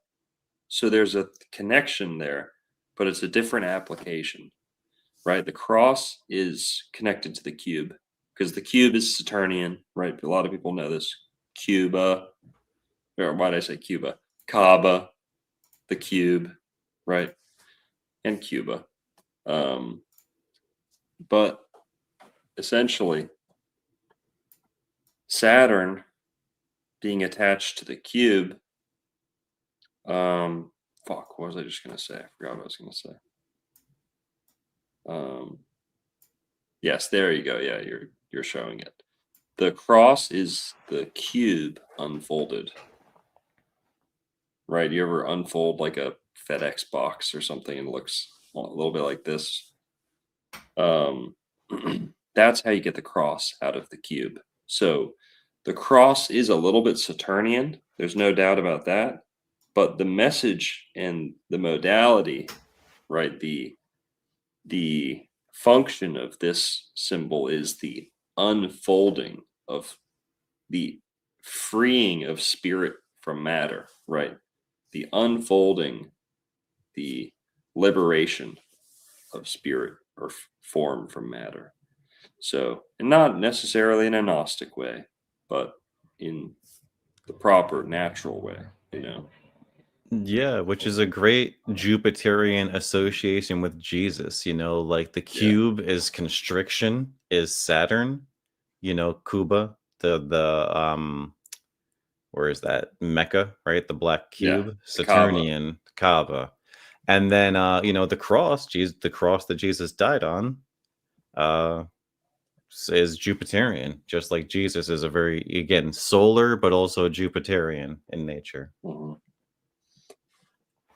So there's a connection there, but it's a different application, right? The cross is connected to the cube because the cube is Saturnian, right? A lot of people know this. Cuba, or why did I say Cuba? Kaaba, the cube, right? And Cuba. But essentially, Saturn being attached to the cube, what was I just going to say? I forgot what I was going to say. Yes, there you go. Yeah, you're showing it. The cross is the cube unfolded. Right? You ever unfold like a FedEx box or something and it looks a little bit like this? That's how you get the cross out of the cube. So the cross is a little bit Saturnian. There's no doubt about that. But the message and the modality, right? The function of this symbol is the unfolding of the freeing of spirit from matter, right? The unfolding, the liberation of spirit or form from matter. So, and not necessarily in a Gnostic way, but in the proper natural way, Yeah, which is a great Jupiterian association with Jesus. Like the cube is constriction, is Saturn, Cuba, the where is that? Mecca, right? The black cube, Saturnian, Kaaba. And then the cross, the cross that Jesus died on, is Jupiterian, just like Jesus is a very, again, solar, but also Jupiterian in nature.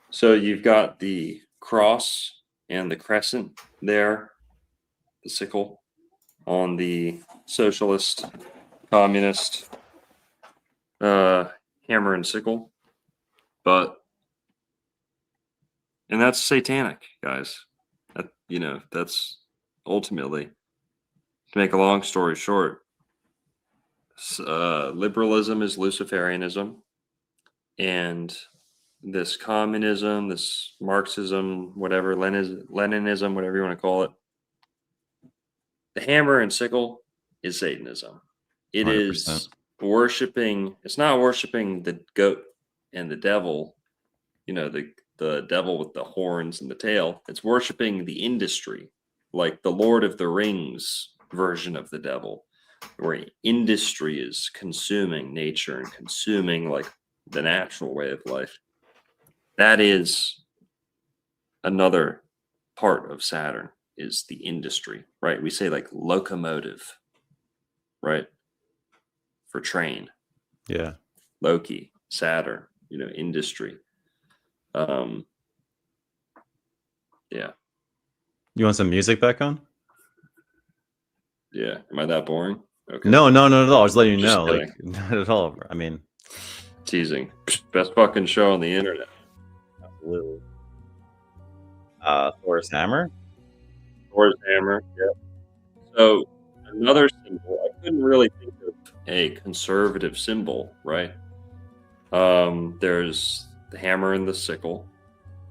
So you've got the cross and the crescent there, the sickle on the socialist, communist hammer and sickle. And that's satanic, guys. That's ultimately, to make a long story short, liberalism is Luciferianism, and this communism, this Marxism, whatever, Leninism, whatever you want to call it, the hammer and sickle is Satanism. It 100%. is worshiping, it's not worshiping the goat and the devil, the devil with the horns and the tail. It's worshiping the industry, like the Lord of the Rings version of the devil, where industry is consuming nature and consuming like the natural way of life. That is another part of Saturn, is the industry, right? We say like locomotive, right? For train. Yeah. Loki, Saturn, industry. Yeah. You want some music back on? Yeah. Am I that boring? Okay. No, not at all. I was letting you Just know. kidding. Like, not at all. I mean, Teasing. Best fucking show on the internet. absolutely. Thor's hammer. Thor's hammer. Yeah. So another symbol. I couldn't really think of a conservative symbol, right? There's the hammer and the sickle.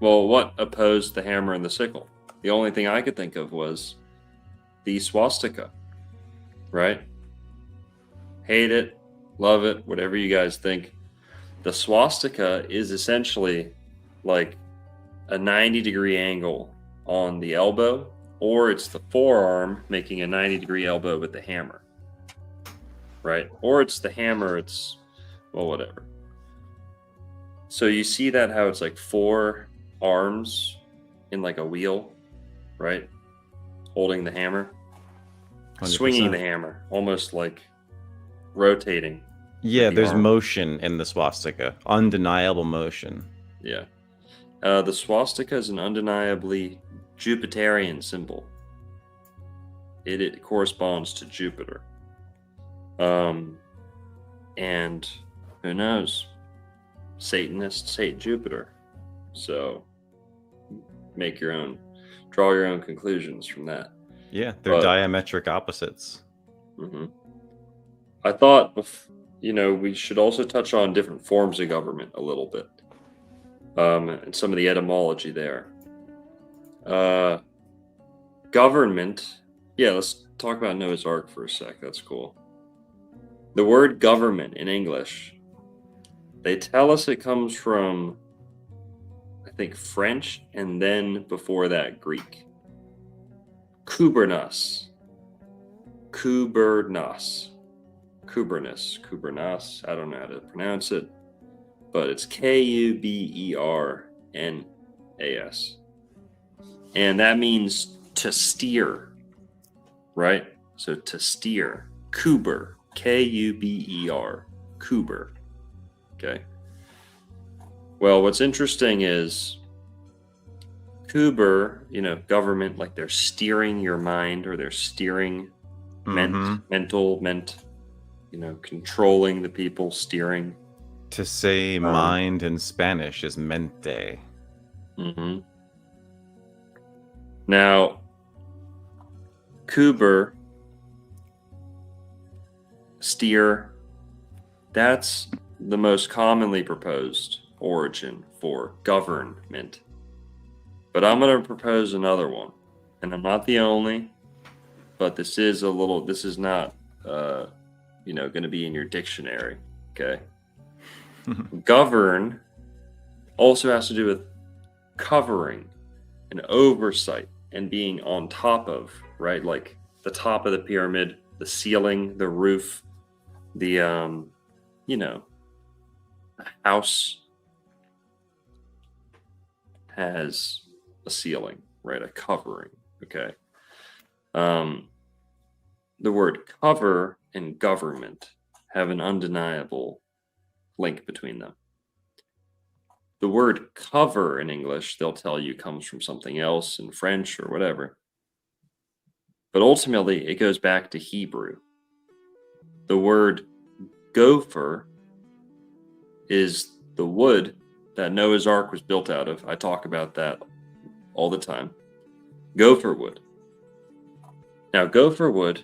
Well, what opposed the hammer and the sickle? The only thing I could think of was the swastika, right? Hate it, love it, whatever you guys think. The swastika is essentially like a 90-degree angle on the elbow, or it's the forearm making a 90-degree elbow with the hammer, right? Or it's the hammer, well, whatever. So you see that how it's like 4 arms in like a wheel, right? Holding the hammer, 100%. swinging the hammer, almost like rotating. Yeah, the there's arm. motion in the swastika. Undeniable motion. Yeah. The swastika is an undeniably Jupiterian symbol. It corresponds to Jupiter. And who knows? Satanists hate Jupiter. So draw your own conclusions from that. Yeah, they're diametric opposites. Mm-hmm. I thought, we should also touch on different forms of government a little bit. And some of the etymology there. Government. Yeah, let's talk about Noah's Ark for a sec. That's cool. The word government in English, they tell us it comes from, I think, French, and then before that, Greek. Kubernos. Kubernos. I don't know how to pronounce it, but it's Kubernas. And that means to steer, right? So to steer. Kuber. Kuber. Kuber. Okay. Well, what's interesting is Kuber, government, like they're steering your mind, or they're steering meant, controlling the people, steering. To say mind in Spanish is mente. Mm-hmm. Now, Kuber, steer, that's the most commonly proposed origin for government. But I'm going to propose another one. And I'm not the only, but this is not, going to be in your dictionary. Okay. Govern also has to do with covering and oversight and being on top of, right? Like the top of the pyramid, the ceiling, the roof, the house has a ceiling, right? A covering. Okay. The word cover and government have an undeniable link between them. The word cover in English, they'll tell you, comes from something else in French or whatever. But ultimately, it goes back to Hebrew. The word gopher is the wood that Noah's Ark was built out of. I talk about that all the time. Gopher wood. Now, gopher wood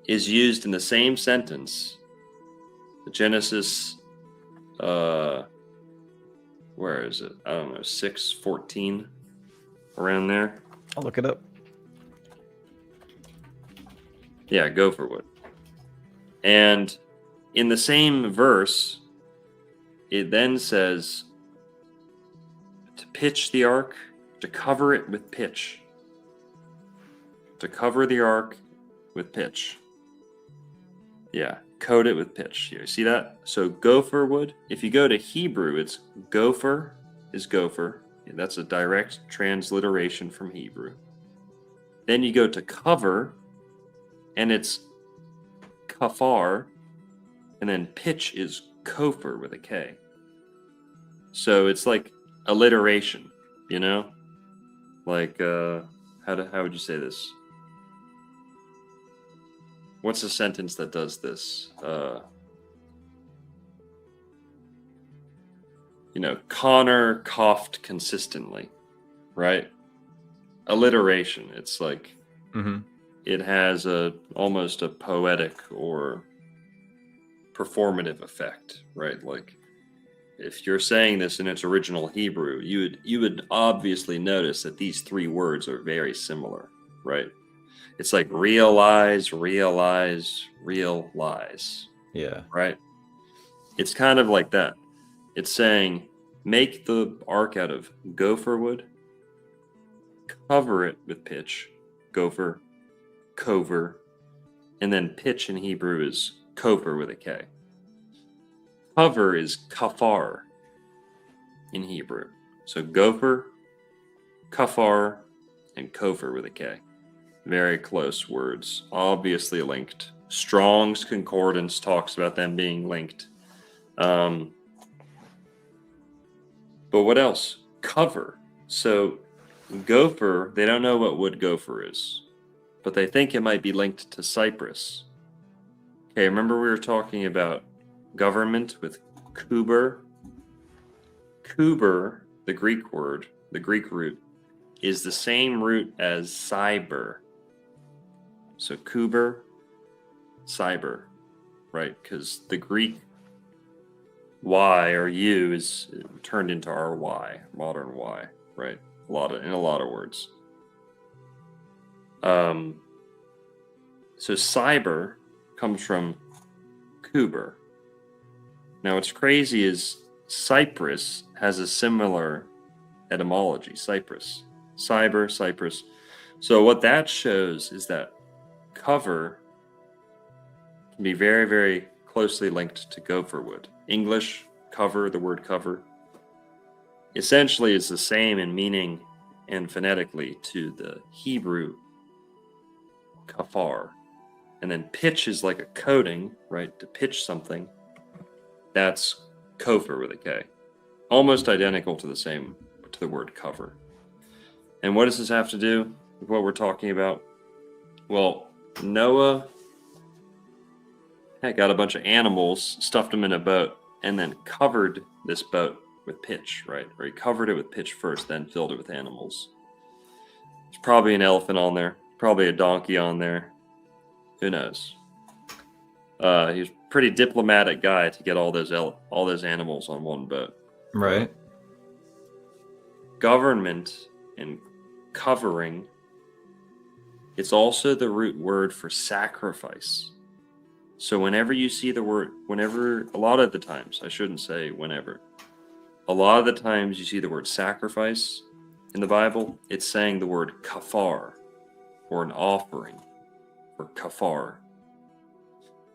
is used in the same sentence. Genesis, where is it? I don't know, 6:14, around there. I'll look it up. Yeah, gopher wood. And in the same verse, it then says to pitch the ark, to cover it with pitch. To cover the ark with pitch. Yeah, coat it with pitch. You see that? So gopher wood. If you go to Hebrew, it's gopher is gopher. That's a direct transliteration from Hebrew. Then you go to cover, and it's kafar, and then pitch is kofar with a K. So it's like alliteration, you know? Like, how would you say this? What's a sentence that does this? Connor coughed consistently, right? Alliteration. It's like it has almost a poetic or performative effect, right? Like if you're saying this in its original Hebrew, you would obviously notice that these three words are very similar, right? It's like realize, realize, realize. Yeah. Right? It's kind of like that. It's saying make the ark out of gopher wood, cover it with pitch, gopher, cover, and then pitch in Hebrew is kofer with a K. Cover is kafar in Hebrew. So gopher, kafar, and kofer with a K. Very close words, obviously linked. Strong's Concordance talks about them being linked. But what else? Cover. So gopher, they don't know what wood gopher is, but they think it might be linked to cypress. Okay, remember we were talking about government with kuber? Kuber, the Greek word, the Greek root, is the same root as cyber. So kuber, cyber, right? Because the Greek Y or U is turned into our Y, modern Y, right? In a lot of words. So cyber comes from kuber. Now what's crazy is cypress has a similar etymology. Cypress, cyber, cypress. So what that shows is that cover can be very, very closely linked to gopher wood. English cover, the word cover, essentially is the same in meaning and phonetically to the Hebrew kafar. And then pitch is like a coating, right? To pitch something. That's kofer with a K. Almost identical to the word cover. And what does this have to do with what we're talking about? Well, Noah got a bunch of animals, stuffed them in a boat, and then covered this boat with pitch, right? Or he covered it with pitch first, then filled it with animals. There's probably an elephant on there, probably a donkey on there. Who knows? He was a pretty diplomatic guy to get all those animals on one boat. Right. Government and covering, it's also the root word for sacrifice. So whenever you see the word, a lot of the times, I shouldn't say whenever, a lot of the times you see the word sacrifice in the Bible, it's saying the word kafar, or an offering, or kafar.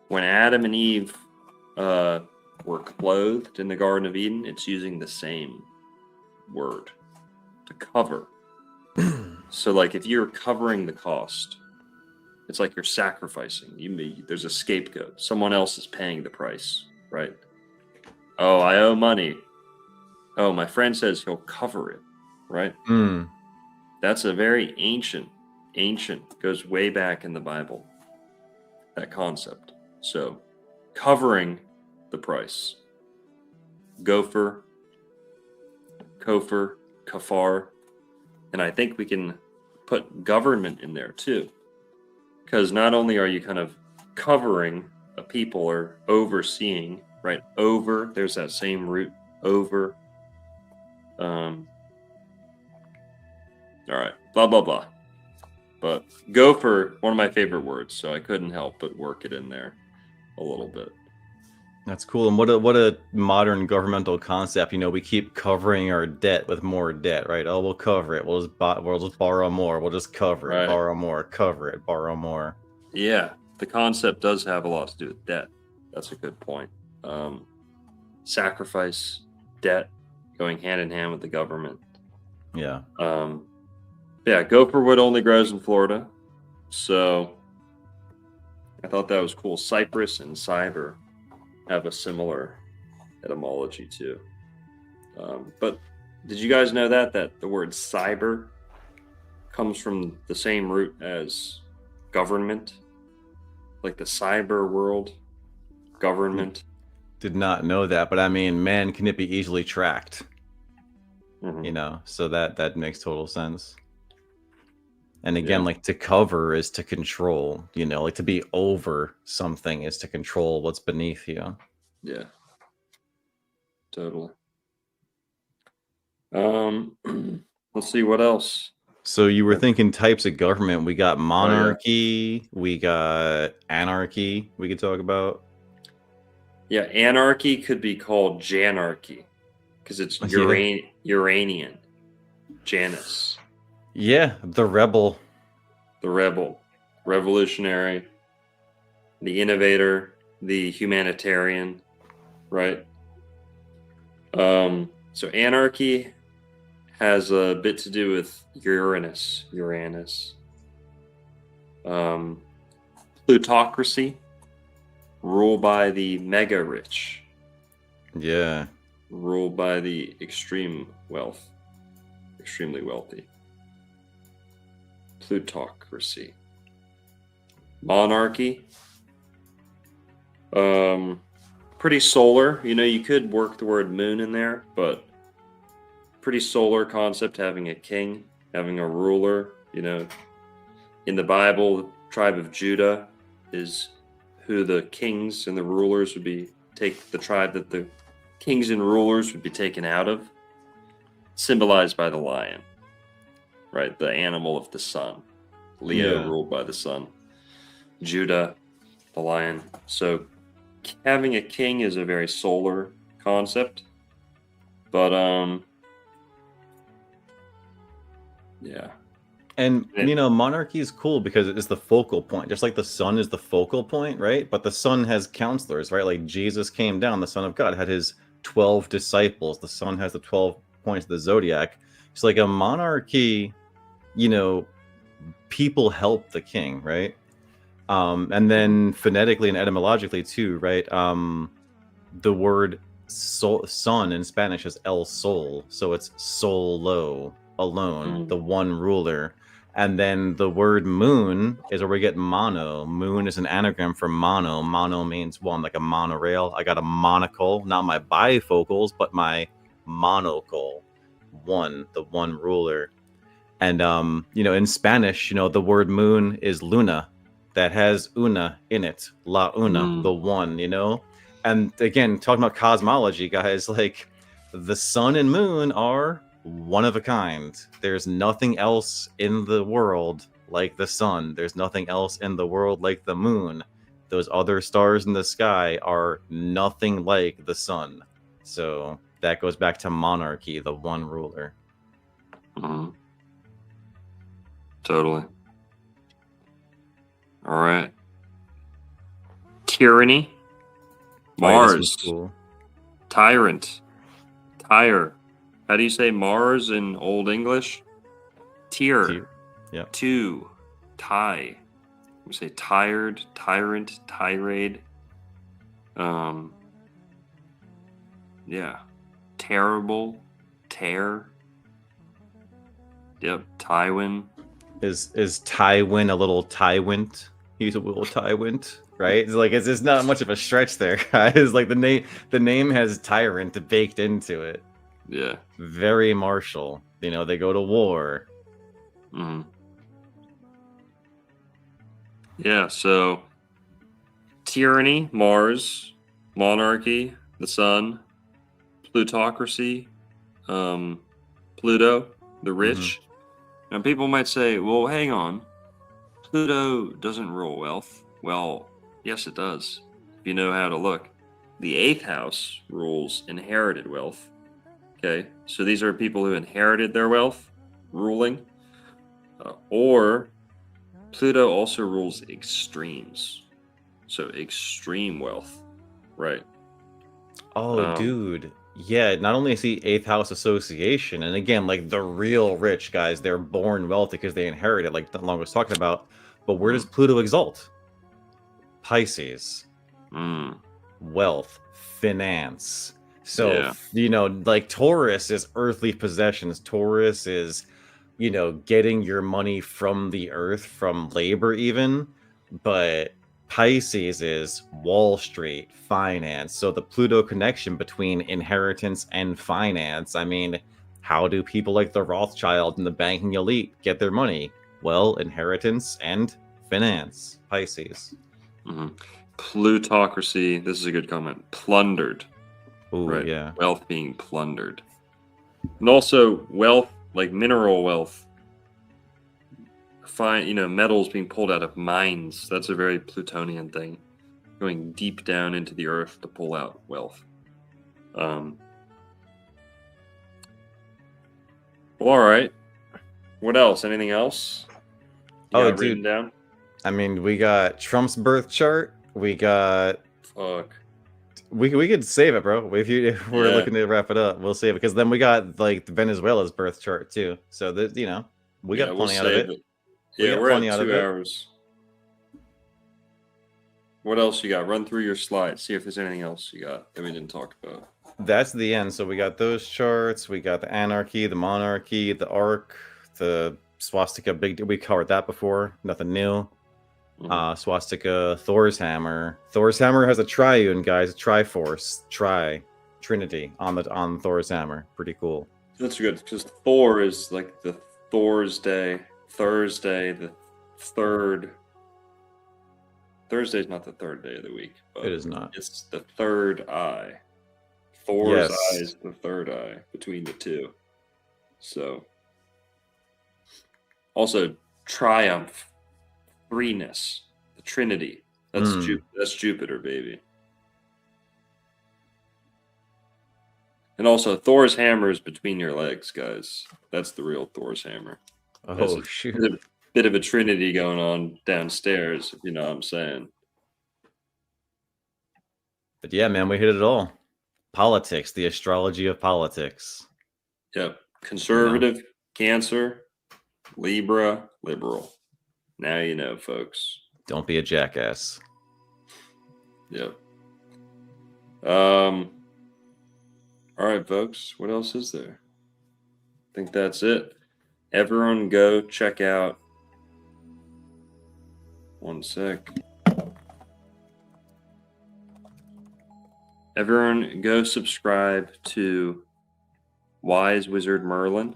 When Adam and Eve were clothed in the Garden of Eden, it's using the same word, to cover. So like if you're covering the cost, it's like you're sacrificing. There's a scapegoat. Someone else is paying the price, right? Oh, I owe money. Oh, my friend says he'll cover it, right? That's a very ancient, goes way back in the Bible, that concept. So covering the price. Gopher, kofer, kafar. And I think we can put government in there too. Because not only are you kind of covering a people or overseeing, right? Over, there's that same root, over. All right, blah, blah, blah. But gopher, one of my favorite words, so I couldn't help but work it in there a little bit. That's cool. And what a modern governmental concept. We keep covering our debt with more debt, right? Oh, we'll cover it. We'll just borrow more. We'll just cover it, borrow more, cover it, borrow more. Yeah, the concept does have a lot to do with debt. That's a good point. Sacrifice, debt, going hand in hand with the government. Yeah. Yeah, gopher wood only grows in Florida. So I thought that was cool. Cyprus and cyber have a similar etymology too. But did you guys know that the word cyber comes from the same root as government? Like the cyber world, government. Did not know that, but I mean, man, can it be easily tracked? Mhm. You know, so that makes total sense. And again, Yeah. like to cover is to control, you know, like to be over something is to control what's beneath you. Yeah. Totally. Let's see what else. So you were Yeah. thinking types of government. We got yeah. monarchy, we got anarchy we could talk about. Yeah, anarchy could be called Janarchy because it's Yeah. Uranian. Janus, Yeah, the rebel. the rebel, revolutionary, the innovator, the humanitarian, right? So anarchy has a bit to do with Uranus. Plutocracy, ruled by the mega rich, Yeah. ruled by the extremely wealthy. Plutocracy. Monarchy. Pretty solar. You know, you could work the word moon in there, but pretty solar concept, having a king, having a ruler. You know, in the Bible, the tribe of Judah is who the kings and the rulers would be, the tribe that the kings and rulers would be taken out of, symbolized by the lion, right? The animal of the sun. Leo Yeah. ruled by the sun. Judah, the lion. So having a king is a very solar concept. But yeah. And you know, monarchy is cool because it is the focal point. Just like the sun is the focal point, right? But the sun has counselors, right? Like Jesus came down, the Son of God had his 12 disciples. The sun has the 12 points of the zodiac. It's like a monarchy, you know, people help the king, right? And then phonetically and etymologically too, right? The word sun in Spanish is el sol, so it's solo, alone, the one ruler. And then the word moon is where we get mono. Moon is an anagram for mono. Mono means one, like a monorail. I got a monocle, not my bifocals, but my monocle. One, the one ruler. And you know, in Spanish, you know, the word moon is luna, that has una in it. La una, the one, you know? And again, talking about cosmology, guys, like the sun and moon are one of a kind. There's nothing else in the world like the sun. There's nothing else in the world like the moon. Those other stars in the sky are nothing like the sun. So that goes back to monarchy, the one ruler. Totally. All right. Tyranny. Mars. Oh, this was cool. Tyrant. Tire. How do you say Mars in Old English? Tier. Yeah. To. Tie. We say tired, tyrant, tirade. Yeah. Terrible. Tear. Yep. Tywin. Is Tywin a little Tywint? He's a little Tywint, right? It's like it's not much of a stretch there, guys. Like the name has tyrant baked into it. Yeah. Very martial. You know, they go to war. Yeah, so tyranny, Mars, monarchy, the sun, plutocracy, Pluto, the rich. Now people might say, well, hang on, Pluto doesn't rule wealth. Well, yes, it does, if you know how to look. The 8th house rules inherited wealth. Okay, so these are people who inherited their wealth, ruling, or Pluto also rules extremes. So extreme wealth, right? Oh, dude. Yeah, not only is he 8th house association, and again, like the real rich guys, they're born wealthy because they inherit it, like Long was talking about. But where does Pluto exalt? Pisces, Mm. wealth, finance. So, Yeah. like Taurus is earthly possessions. Taurus is, getting your money from the earth, from labor even. But Pisces is Wall Street, finance. So the Pluto connection between inheritance and finance. I mean, how do people like the Rothschild and the banking elite get their money? Well, inheritance and finance. Pisces. Hmm. Plutocracy. This is a good comment. Plundered. Ooh, Right. yeah. Wealth being plundered. And also wealth, like mineral wealth. Metals being pulled out of mines. That's a very Plutonian thing. Going deep down into the earth to pull out wealth. Well, all right. What else? Anything else? You Oh, got written dude. down? I mean, we got Trump's birth chart. We got. Fuck. We could save it, bro. If we're Yeah. looking to wrap it up, we'll save it because then we got like Venezuela's birth chart too. So that we got we'll plenty out of save it. Yeah, We got we're plenty at out of 2 it. hours. What else you got? Run through your slides. See if there's anything else you got that we didn't talk about. That's the end. So we got those charts. We got the anarchy, the monarchy, the arc, the swastika. We covered that before. Nothing new. Mhm. Swastika, Thor's hammer. Thor's hammer has a triune, guys. A triforce, trinity on Thor's hammer. Pretty cool. That's good because Thor is like the Thursday, the third. Thursday's not the third day of the week, but It is not. it's the third eye. Thor's Yes. eye is the third eye between the two. So, also triumph, threeness, the Trinity. That's that's Jupiter, baby. And also, Thor's hammer is between your legs, guys. That's the real Thor's hammer. Oh, shoot. Bit of a trinity going on downstairs, if you know what I'm saying. But yeah, man, we hit it all. Politics, the astrology of politics. Yep. Conservative, Cancer, Libra, liberal. Now you know, folks. Don't be a jackass. Yep. All right, folks. What else is there? I think that's it. Everyone go check out. One sec. Everyone go subscribe to Wise Wizard Merlin.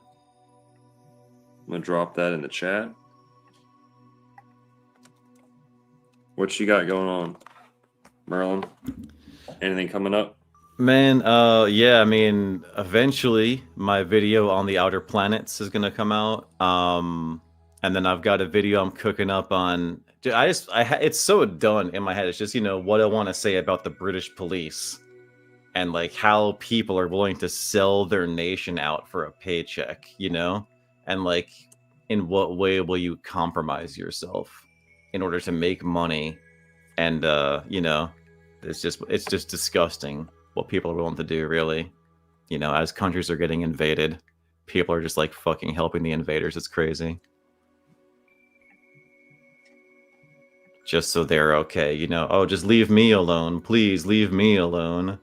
I'm going to drop that in the chat. What you got going on, Merlin? Anything coming up? Man, yeah, I mean, eventually my video on the outer planets is gonna come out. And then I've got a video I'm cooking up on. It's so done in my head. It's just, what I want to say about the British police and like how people are willing to sell their nation out for a paycheck, and like in what way will you compromise yourself in order to make money? And it's just disgusting what people are willing to do, really. As countries are getting invaded, people are just like fucking helping the invaders. It's crazy. Just so they're okay, oh, just leave me alone. Please leave me alone.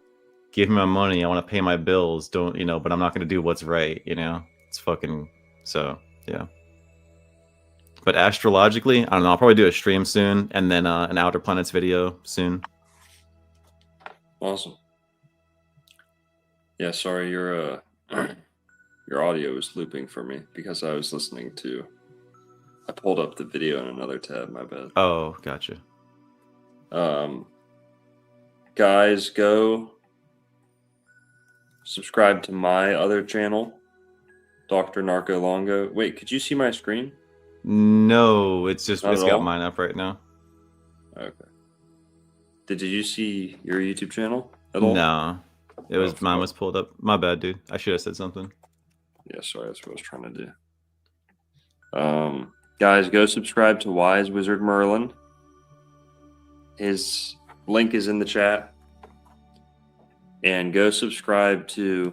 Give me my money. I want to pay my bills. Don't, but I'm not going to do what's right, It's fucking, so, yeah. But astrologically, I don't know, I'll probably do a stream soon and then an Outer Planets video soon. Awesome. Yeah, sorry, your audio was looping for me because I was listening to. I pulled up the video in another tab. My bad. Oh, gotcha. Guys, go subscribe to my other channel, Dr. Narco Longo. Wait, could you see my screen? No, it's Not at got all? mine up right now. Okay. Did you see your YouTube channel at all? No, mine fuck. was pulled up. My bad, dude. I should have said something. Yeah, sorry, that's what I was trying to do. Guys, go subscribe to Wise Wizard Merlin. His link is in the chat. And go subscribe to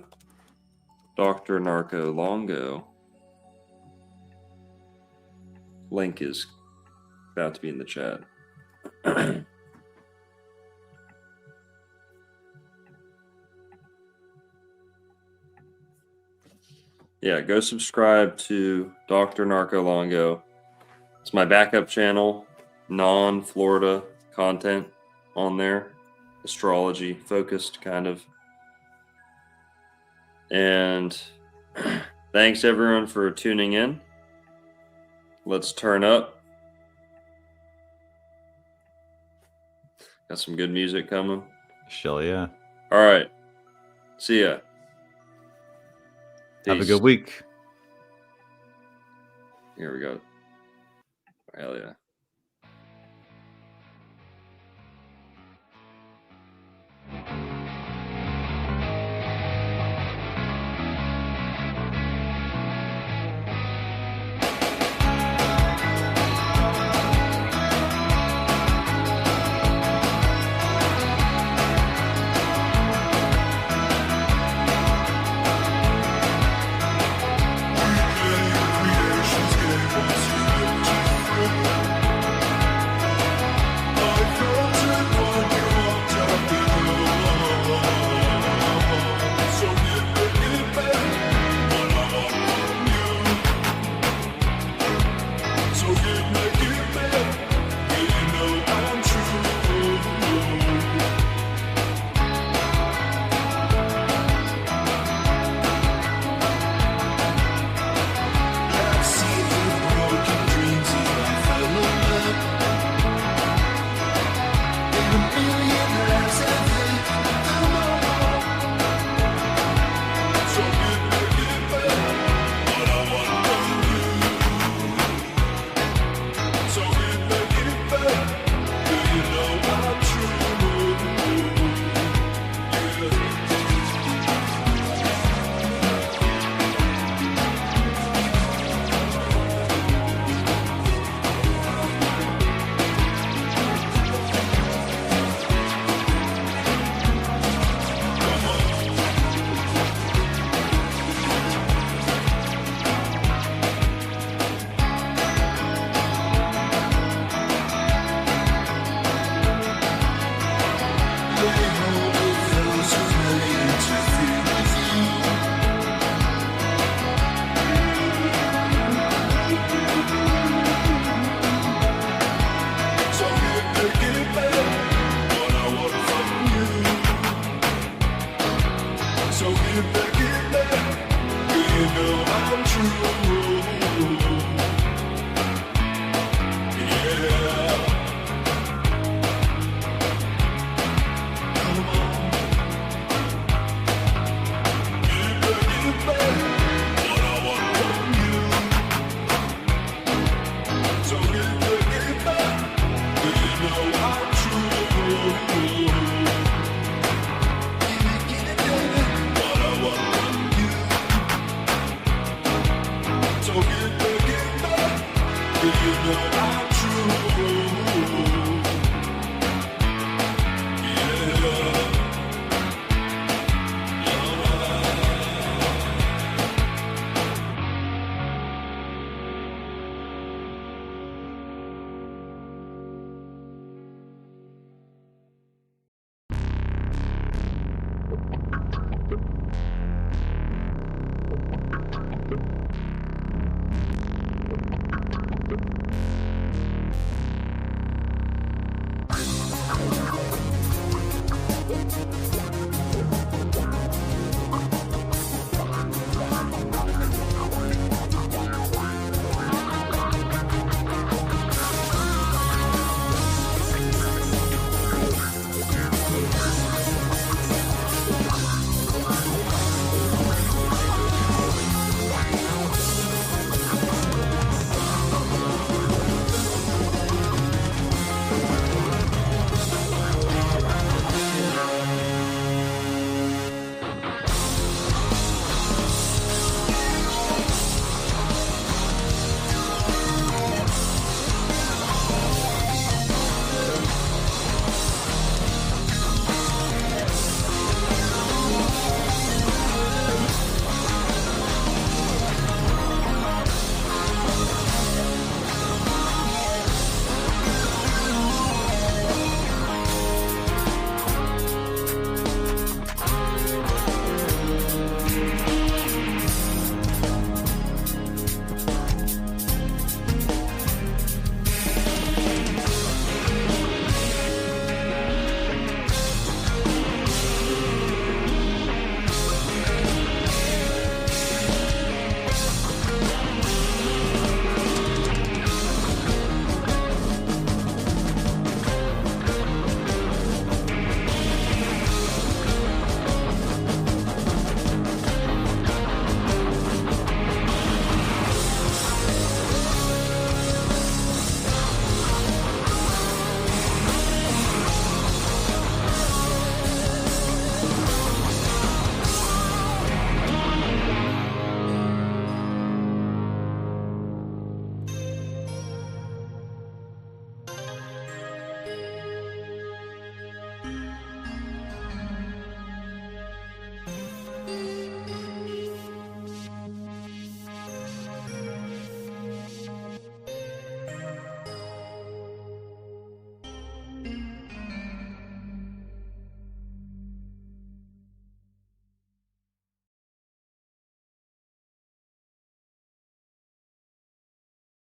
Dr. Narco Longo. Link is about to be in the chat. yeah, go subscribe to Dr. Narco Longo. It's my backup channel, non-Florida content on there, astrology focused kind of. And thanks everyone for tuning in. Let's turn up. Got some good music coming. Shell, yeah. All right. See ya. Have a Peace. good week. Here we go. Hell yeah. So get back.